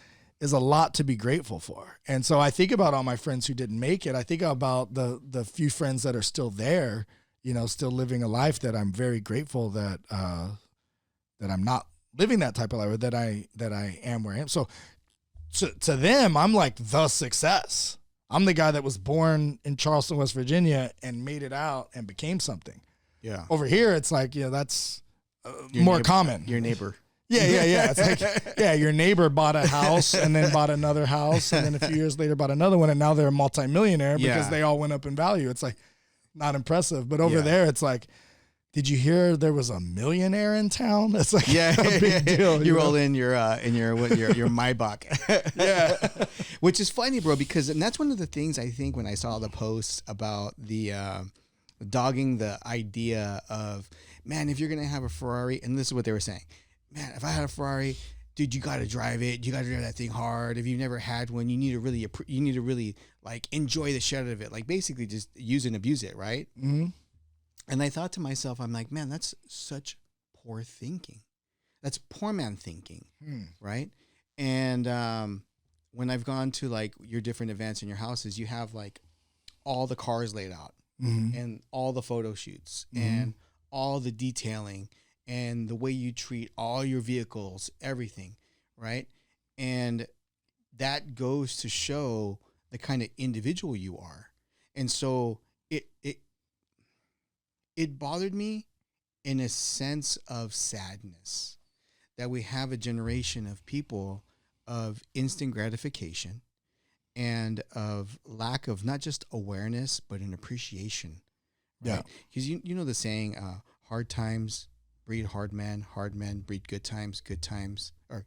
lot to be grateful for. And so I think about all my friends who didn't make it. I think about the few friends that are still there, you know, still living a life that I'm very grateful that I'm not living that type of life, or that I am where I am. So to them, I'm like the success. I'm the guy that was born in Charleston, West Virginia, and made it out and became something. Yeah. Over here, it's like, yeah, that's more common. Your neighbor. Yeah. It's like, yeah, your neighbor bought a house and then bought another house, and then a few years later bought another one, and now they're a multimillionaire because they all went up in value. It's like not impressive. But over there, it's like, did you hear there was a millionaire in town? That's like a big deal. You roll in your Maybach. Yeah. Which is funny, bro, because, and that's one of the things I think when I saw the posts about the dogging the idea of, man, if you're going to have a Ferrari, and this is what they were saying, man, if I had a Ferrari, dude, you got to drive it. You got to drive that thing hard. If you've never had one, you need to really like enjoy the shit out of it. Like basically just use and abuse it. Right. Mm-hmm. And I thought to myself, I'm like, man, that's such poor thinking. That's poor man thinking, right? And when I've gone to like your different events in your houses, you have like all the cars laid out and all the photo shoots and all the detailing and the way you treat all your vehicles, everything, right? And that goes to show the kind of individual you are. And so it bothered me in a sense of sadness that we have a generation of people of instant gratification and of lack of not just awareness, but an appreciation. Right? Yeah. Because you know the saying, hard times breed hard men breed good times, or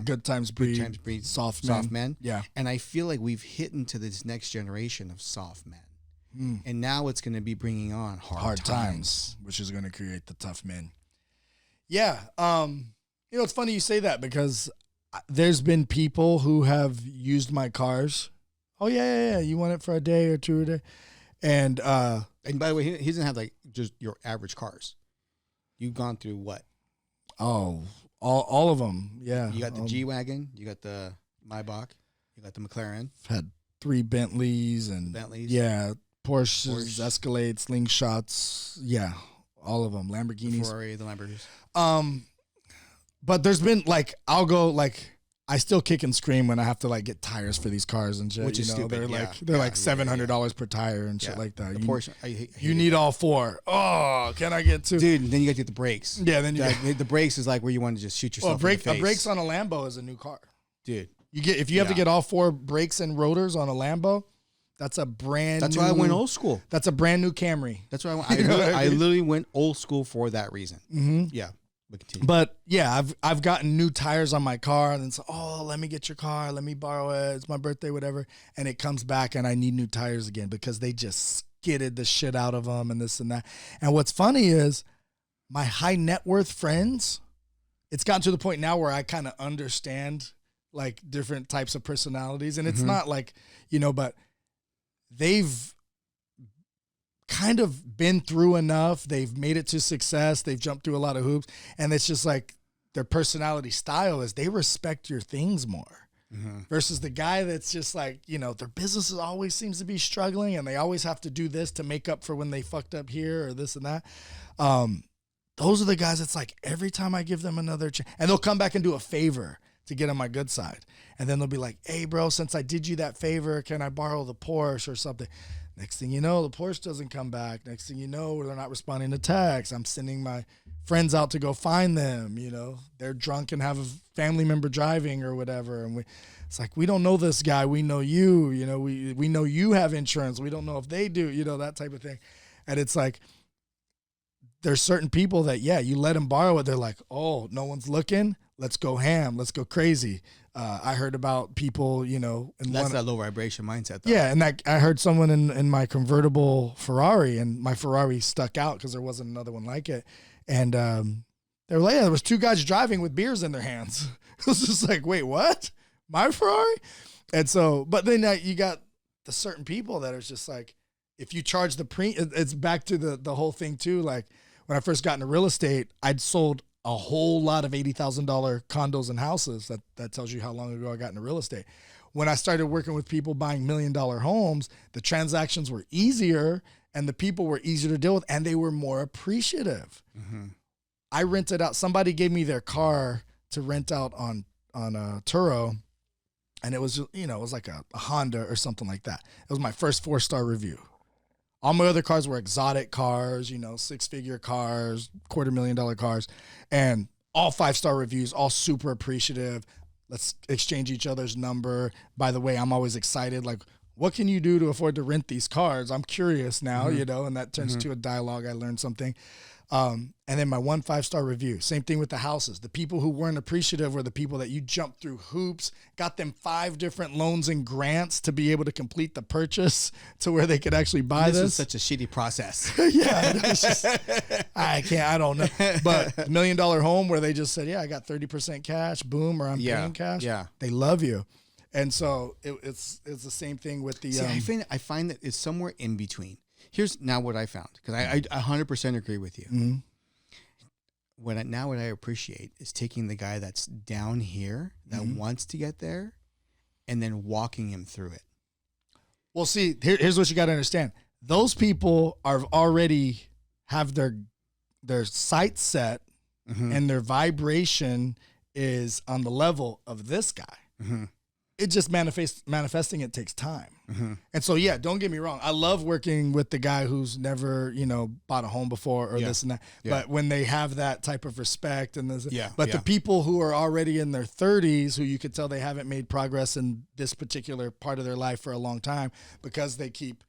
good times breed soft men. Yeah. And I feel like we've hit into this next generation of soft men. And now it's going to be bringing on hard times, which is going to create the tough men. Yeah. You know, it's funny you say that, because there's been people who have used my cars. Oh, yeah. You want it for a day or two a day. And by the way, he doesn't have like just your average cars. You've gone through what? Oh, all of them. Yeah. You got the G-Wagon. You got the Maybach. You got the McLaren. I've had 3 Bentleys. Yeah. Porsches, Escalades, Slingshots, all of them, Lamborghinis, the Ferrari, the Lamborghinis. But there's been like, I'll go like, I still kick and scream when I have to like get tires for these cars and shit. Which is stupid. They're like $700 per tire and shit like that. The Porsche, you need all 4. Oh, can I get 2? Dude, and then you got to get the brakes. Yeah, then the brakes is like where you want to just shoot yourself in the face. A brakes on a Lambo is a new car, dude. If you have to get all 4 brakes and rotors on a Lambo. That's a brand That's new. why I went old school. That's a brand new Camry. That's why I literally went old school for that reason. Mm-hmm. Yeah. But continue. But yeah, I've gotten new tires on my car, and it's let me get your car, let me borrow it. It's my birthday, whatever. And it comes back, and I need new tires again because they just skidded the shit out of them and this and that. And what's funny is my high net worth friends. It's gotten to the point now where I kind of understand like different types of personalities, and it's not like but they've kind of been through enough. They've made it to success. They've jumped through a lot of hoops. And it's just like their personality style is they respect your things more versus the guy that's just like, their business always seems to be struggling and they always have to do this to make up for when they fucked up here or this and that. Those are the guys that's like every time I give them another chance, and they'll come back and do a favor to get on my good side. And then they'll be like, hey, bro, since I did you that favor, can I borrow the Porsche or something? Next thing you know, the Porsche doesn't come back. Next thing you know, they're not responding to texts. I'm sending my friends out to go find them. They're drunk and have a family member driving or whatever. And it's like, we don't know this guy. We know you. We know you have insurance. We don't know if they do, that type of thing. And it's like, there's certain people that, you let them borrow it. They're like, oh, no one's looking. Let's go ham. Let's go crazy. I heard about people, that's that low vibration mindset, though. Yeah, and I heard someone in my convertible Ferrari, and my Ferrari stuck out because there wasn't another one like it. And they were like, there was two guys driving with beers in their hands. It was just like, wait, what? My Ferrari? And so, but then you got the certain people that are just like, if you charge it's back to the whole thing too. Like when I first got into real estate, I'd sold a whole lot of $80,000 condos and houses. That tells you how long ago I got into real estate. When I started working with people buying $1 million homes, the transactions were easier and the people were easier to deal with and they were more appreciative. I rented out, somebody gave me their car to rent out on Turo, and it was, it was like a Honda or something like that. It was my first 4-star review. All my other cars were exotic cars, 6-figure cars, $250,000 cars, and all 5-star reviews, all super appreciative. Let's exchange each other's number. By the way, I'm always excited. Like, what can you do to afford to rent these cars? I'm curious now, and that turns to a dialogue. I learned something. And then my 1 5-star review, same thing with the houses. The people who weren't appreciative were the people that you jumped through hoops, got them 5 different loans and grants to be able to complete the purchase to where they could actually buy this. This is such a shitty process. Yeah. It's just, I don't know. But $1 million home where they just said, I got 30% cash, boom, or I'm paying cash. Yeah. They love you. And so it's the same thing with the. See, I find that it's somewhere in between. Here's now what I found, because I 100% agree with you. Mm-hmm. What I appreciate is taking the guy that's down here that wants to get there and then walking him through it. Well, see, here's what you got to understand. Those people are already have their sights set and their vibration is on the level of this guy. It just manifesting it takes time. And so, don't get me wrong. I love working with the guy who's never, bought a home before or this and that. But when they have that type of respect and this, the people who are already in their 30s, who you could tell they haven't made progress in this particular part of their life for a long time because they keep,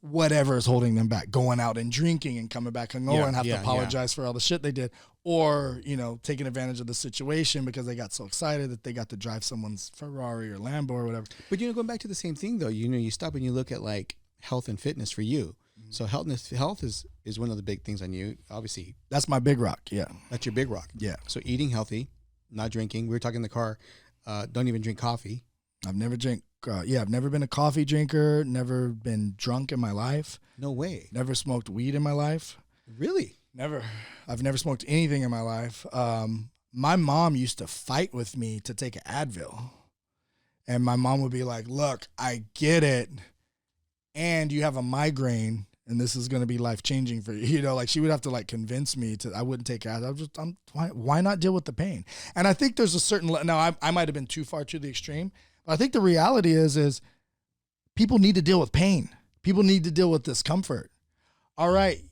whatever is holding them back, going out and drinking and coming back hungover and have to apologize for all the shit they did, or, taking advantage of the situation because they got so excited that they got to drive someone's Ferrari or Lambo or whatever. But, going back to the same thing though, you stop and you look at like health and fitness for you. So health is one of the big things on you. Obviously, that's my big rock. Yeah. That's your big rock. Yeah. So eating healthy, not drinking. We were talking in the car, don't even drink coffee. I've never been a coffee drinker, never been drunk in my life. No way. Never smoked weed in my life. Really? Never. I've never smoked anything in my life. My mom used to fight with me to take an Advil. And my mom would be like, look, I get it. And you have a migraine and this is going to be life-changing for you. Like she would have to like convince me I wouldn't take Advil. Why not deal with the pain? And I think there's a certain, now I might've been too far to the extreme. I think the reality is people need to deal with pain. People need to deal with discomfort. All right,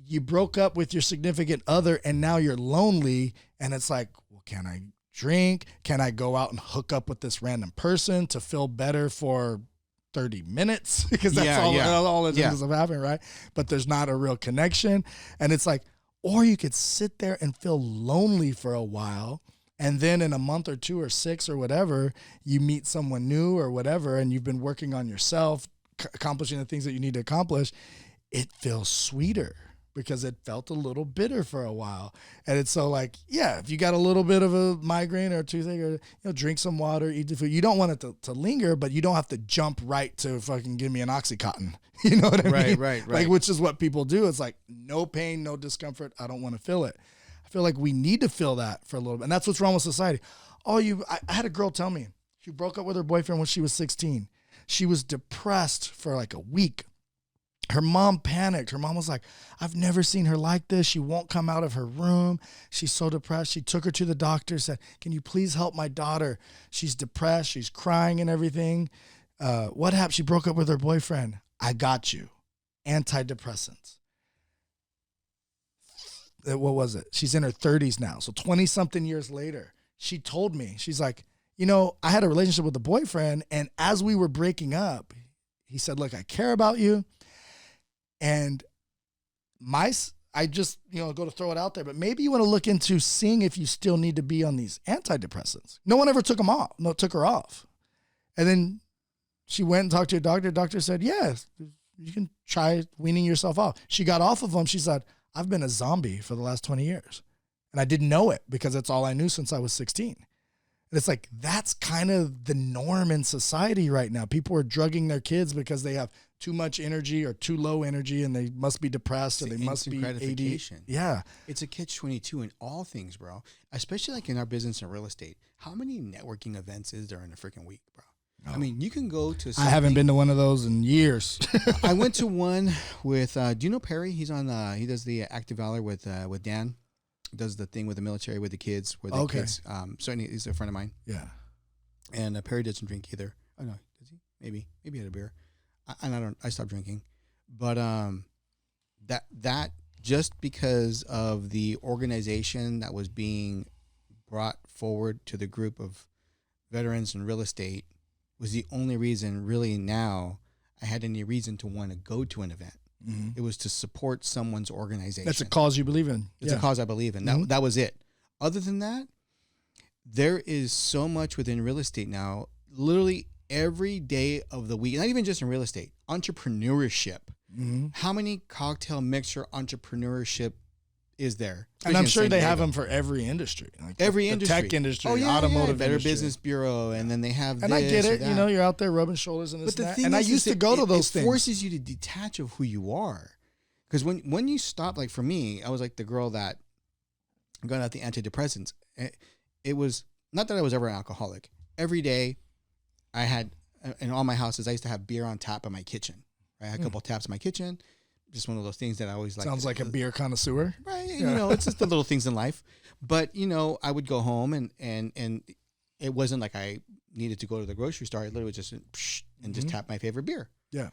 you broke up with your significant other and now you're lonely and it's like, well, can I drink? Can I go out and hook up with this random person to feel better for 30 minutes because that's all that ends up happening, right? But there's not a real connection. And it's like, or you could sit there and feel lonely for a while. And then in a month or 2 or 6 or whatever, you meet someone new or whatever, and you've been working on yourself, accomplishing the things that you need to accomplish. It feels sweeter because it felt a little bitter for a while. And it's so like, yeah, if you got a little bit of a migraine or a toothache, or drink some water, eat the food. You don't want it to linger, but you don't have to jump right to fucking give me an Oxycontin. You know what I mean? Right. Like, which is what people do. It's like, no pain, no discomfort. I don't want to feel it. I feel like we need to feel that for a little bit. And that's what's wrong with society. I had a girl tell me she broke up with her boyfriend when she was 16. She was depressed for like a week. Her mom panicked. Her mom was like, I've never seen her like this. She won't come out of her room. She's so depressed. She took her to the doctor, said, can you please help my daughter? She's depressed. She's crying and everything. What happened? She broke up with her boyfriend. I got you. Antidepressants. What was it? She's in her 30s now. So 20 something years later, she told me, she's like, I had a relationship with a boyfriend. And as we were breaking up, he said, look, I care about you. And I just, go to throw it out there, but maybe you want to look into seeing if you still need to be on these antidepressants. No one ever took her off. And then she went and talked to a doctor. The doctor said, yes, you can try weaning yourself off. She got off of them. She said, I've been a zombie for the last 20 years. And I didn't know it because that's all I knew since I was 16. And it's like, that's kind of the norm in society right now. People are drugging their kids because they have too much energy or too low energy and they must be depressed or they must be AD. Yeah. It's a catch-22 in all things, bro. Especially like in our business and real estate. How many networking events is there in a freaking week, bro? I mean, you can go to something. I haven't been to one of those in years. I went to one with, do you know Perry? He's on, he does the Active Valor with Dan. Does the thing with the military with the kids. Where the kids, certainly he's a friend of mine. Yeah. And Perry doesn't drink either. Oh, no, does he? Maybe he had a beer. I stopped drinking. But that just because of the organization that was being brought forward to the group of veterans in real estate was the only reason really now I had any reason to want to go to an event. Mm-hmm. It was to support someone's organization. That's a cause you believe in. It's a cause I believe in. Mm-hmm. That was it. Other than that, there is so much within real estate now, literally every day of the week, not even just in real estate, entrepreneurship. Mm-hmm. How many cocktail mixer entrepreneurship is there? And I'm sure they have them for every industry. Like every the industry. Tech industry, automotive Better industry. Business Bureau, and then they have and this I get it. or that. You're out there rubbing shoulders and this and that. And I used to go to those things. It forces you to detach of who you are. Because when you stop, like for me, I was like the girl that got out the antidepressants. It was not that I was ever an alcoholic. Every day I had, in all my houses, I used to have beer on tap in my kitchen. Right? I had a couple of taps in my kitchen. Just one of those things that I always like. Sounds like a beer connoisseur. Right. Yeah. It's just the little things in life. But, I would go home and it wasn't like I needed to go to the grocery store. I literally just just tap my favorite beer. Yeah.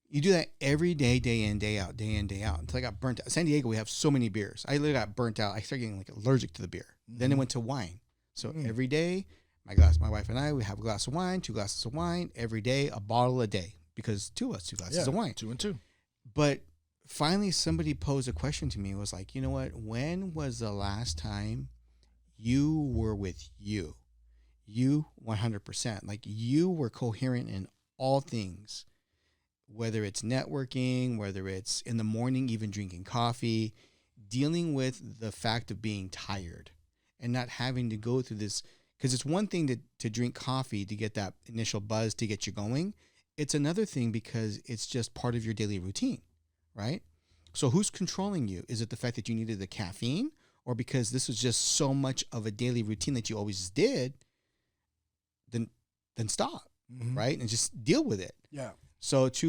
You do that every day, day in, day out, until I got burnt out. San Diego, we have so many beers. I literally got burnt out. I started getting like allergic to the beer. Mm-hmm. Then it went to wine. So every day, my wife and I, we have a glass of wine, 2 glasses of wine, every day, a bottle a day. Because 2 glasses of wine. 2 and 2. But finally, somebody posed a question to me. It was like, you know what? When was the last time you were with you? You 100%. Like you were coherent in all things, whether it's networking, whether it's in the morning, even drinking coffee, dealing with the fact of being tired and not having to go through this. Because it's one thing to drink coffee to get that initial buzz to get you going. It's another thing because it's just part of your daily routine, right? So who's controlling you? Is it the fact that you needed the caffeine, or because this was just so much of a daily routine that you always did? Then stop, right? And just deal with it. Yeah. So it's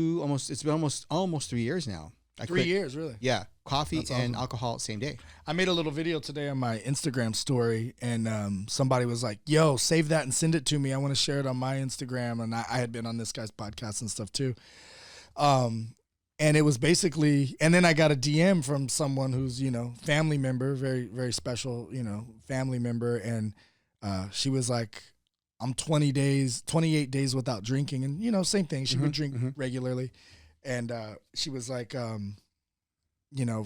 been almost 3 years now. 3 years, really? Yeah. Coffee and alcohol same day. I made a little video today on my Instagram story, and somebody was like, yo, save that and send it to me. I want to share it on my Instagram. And I had been on this guy's podcast and stuff too. And it was basically, and then I got a DM from someone who's, family member, very, very special, family member. And she was like, I'm 28 days without drinking. And, you know, same thing. She would drink regularly. And she was like, you know,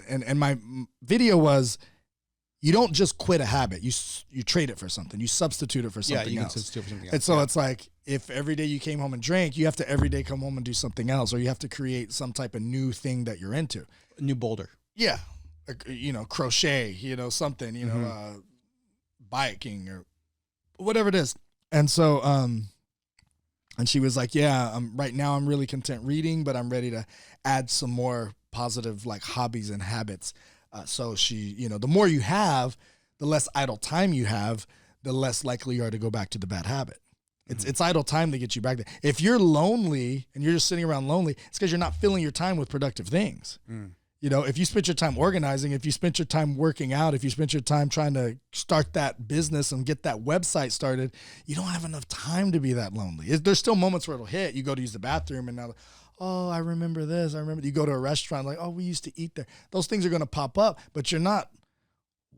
and my video was, you don't just quit a habit. You trade it for something. You substitute it for something else. Substitute for something else. And so it's like, if every day you came home and drank, you have to every day come home and do something else, or you have to create some type of new thing that you're into. A new boulder. Yeah. You know, crochet, you know, something, you know, biking or whatever it is. And so, and she was like, yeah, right now I'm really content reading, but I'm ready to add some more positive like hobbies and habits. So she, you know, the more you have, the less idle time you have, the less likely you are to go back to the bad habit. It's idle time that gets you back there. If you're lonely and you're just sitting around lonely, it's because you're not filling your time with productive things. You know, if you spent your time organizing, if you spent your time working out, if you spent your time trying to start that business and get that website started, you don't have enough time to be that lonely. There's still moments where it'll hit. You go to use the bathroom and now, oh, I remember this. I remember you go to a restaurant like, oh, we used to eat there. Those things are going to pop up, but you're not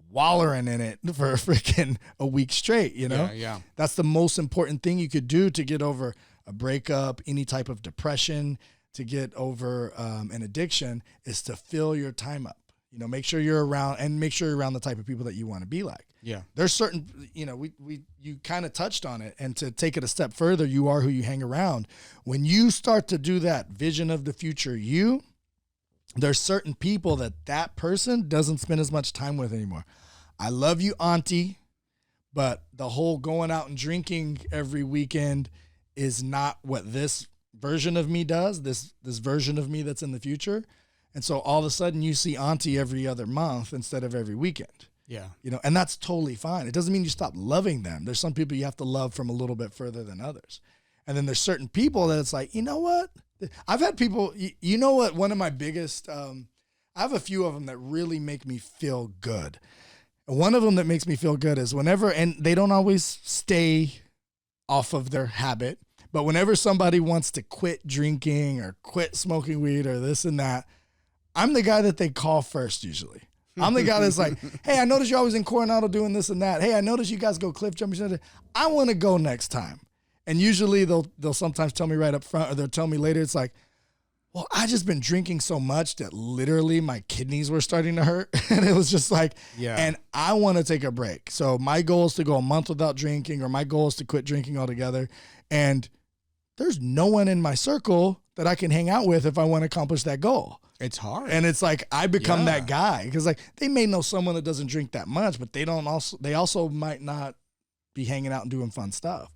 wallowing in it for freaking a week straight, you know? Yeah. That's the most important thing you could do to get over a breakup, any type of depression, to get over an addiction, is to fill your time up. You know, make sure you're around the type of people that you want to be like. Yeah. There's certain, you know, you kind of touched on it, and to take it a step further, you are who you hang around. When you start to do that vision of the future, there's certain people that person doesn't spend as much time with anymore. I love you, auntie, but the whole going out and drinking every weekend is not what this version of me does, this version of me that's in the future. And so all of a sudden you see auntie every other month instead of every weekend. Yeah. You know, and that's totally fine. It doesn't mean you stop loving them. There's some people you have to love from a little bit further than others. And then there's certain people that it's like, you know what? I've had people, you know what, one of my biggest, I have a few of them that really make me feel good. One of them that makes me feel good is whenever, and they don't always stay off of their habit, but whenever somebody wants to quit drinking or quit smoking weed or this and that, I'm the guy that they call first usually. I'm the guy that's like, hey, I noticed you're always in Coronado doing this and that. Hey, I noticed you guys go cliff jumping. I want to go next time. And usually they'll sometimes tell me right up front, or they'll tell me later. It's like, well, I just been drinking so much that literally my kidneys were starting to hurt. And it was just like, yeah. And I want to take a break. So my goal is to go a month without drinking, or my goal is to quit drinking altogether. And there's no one in my circle that I can hang out with if I want to accomplish that goal. It's hard. And it's like, I become that guy, because like they may know someone that doesn't drink that much, but they also might not be hanging out and doing fun stuff.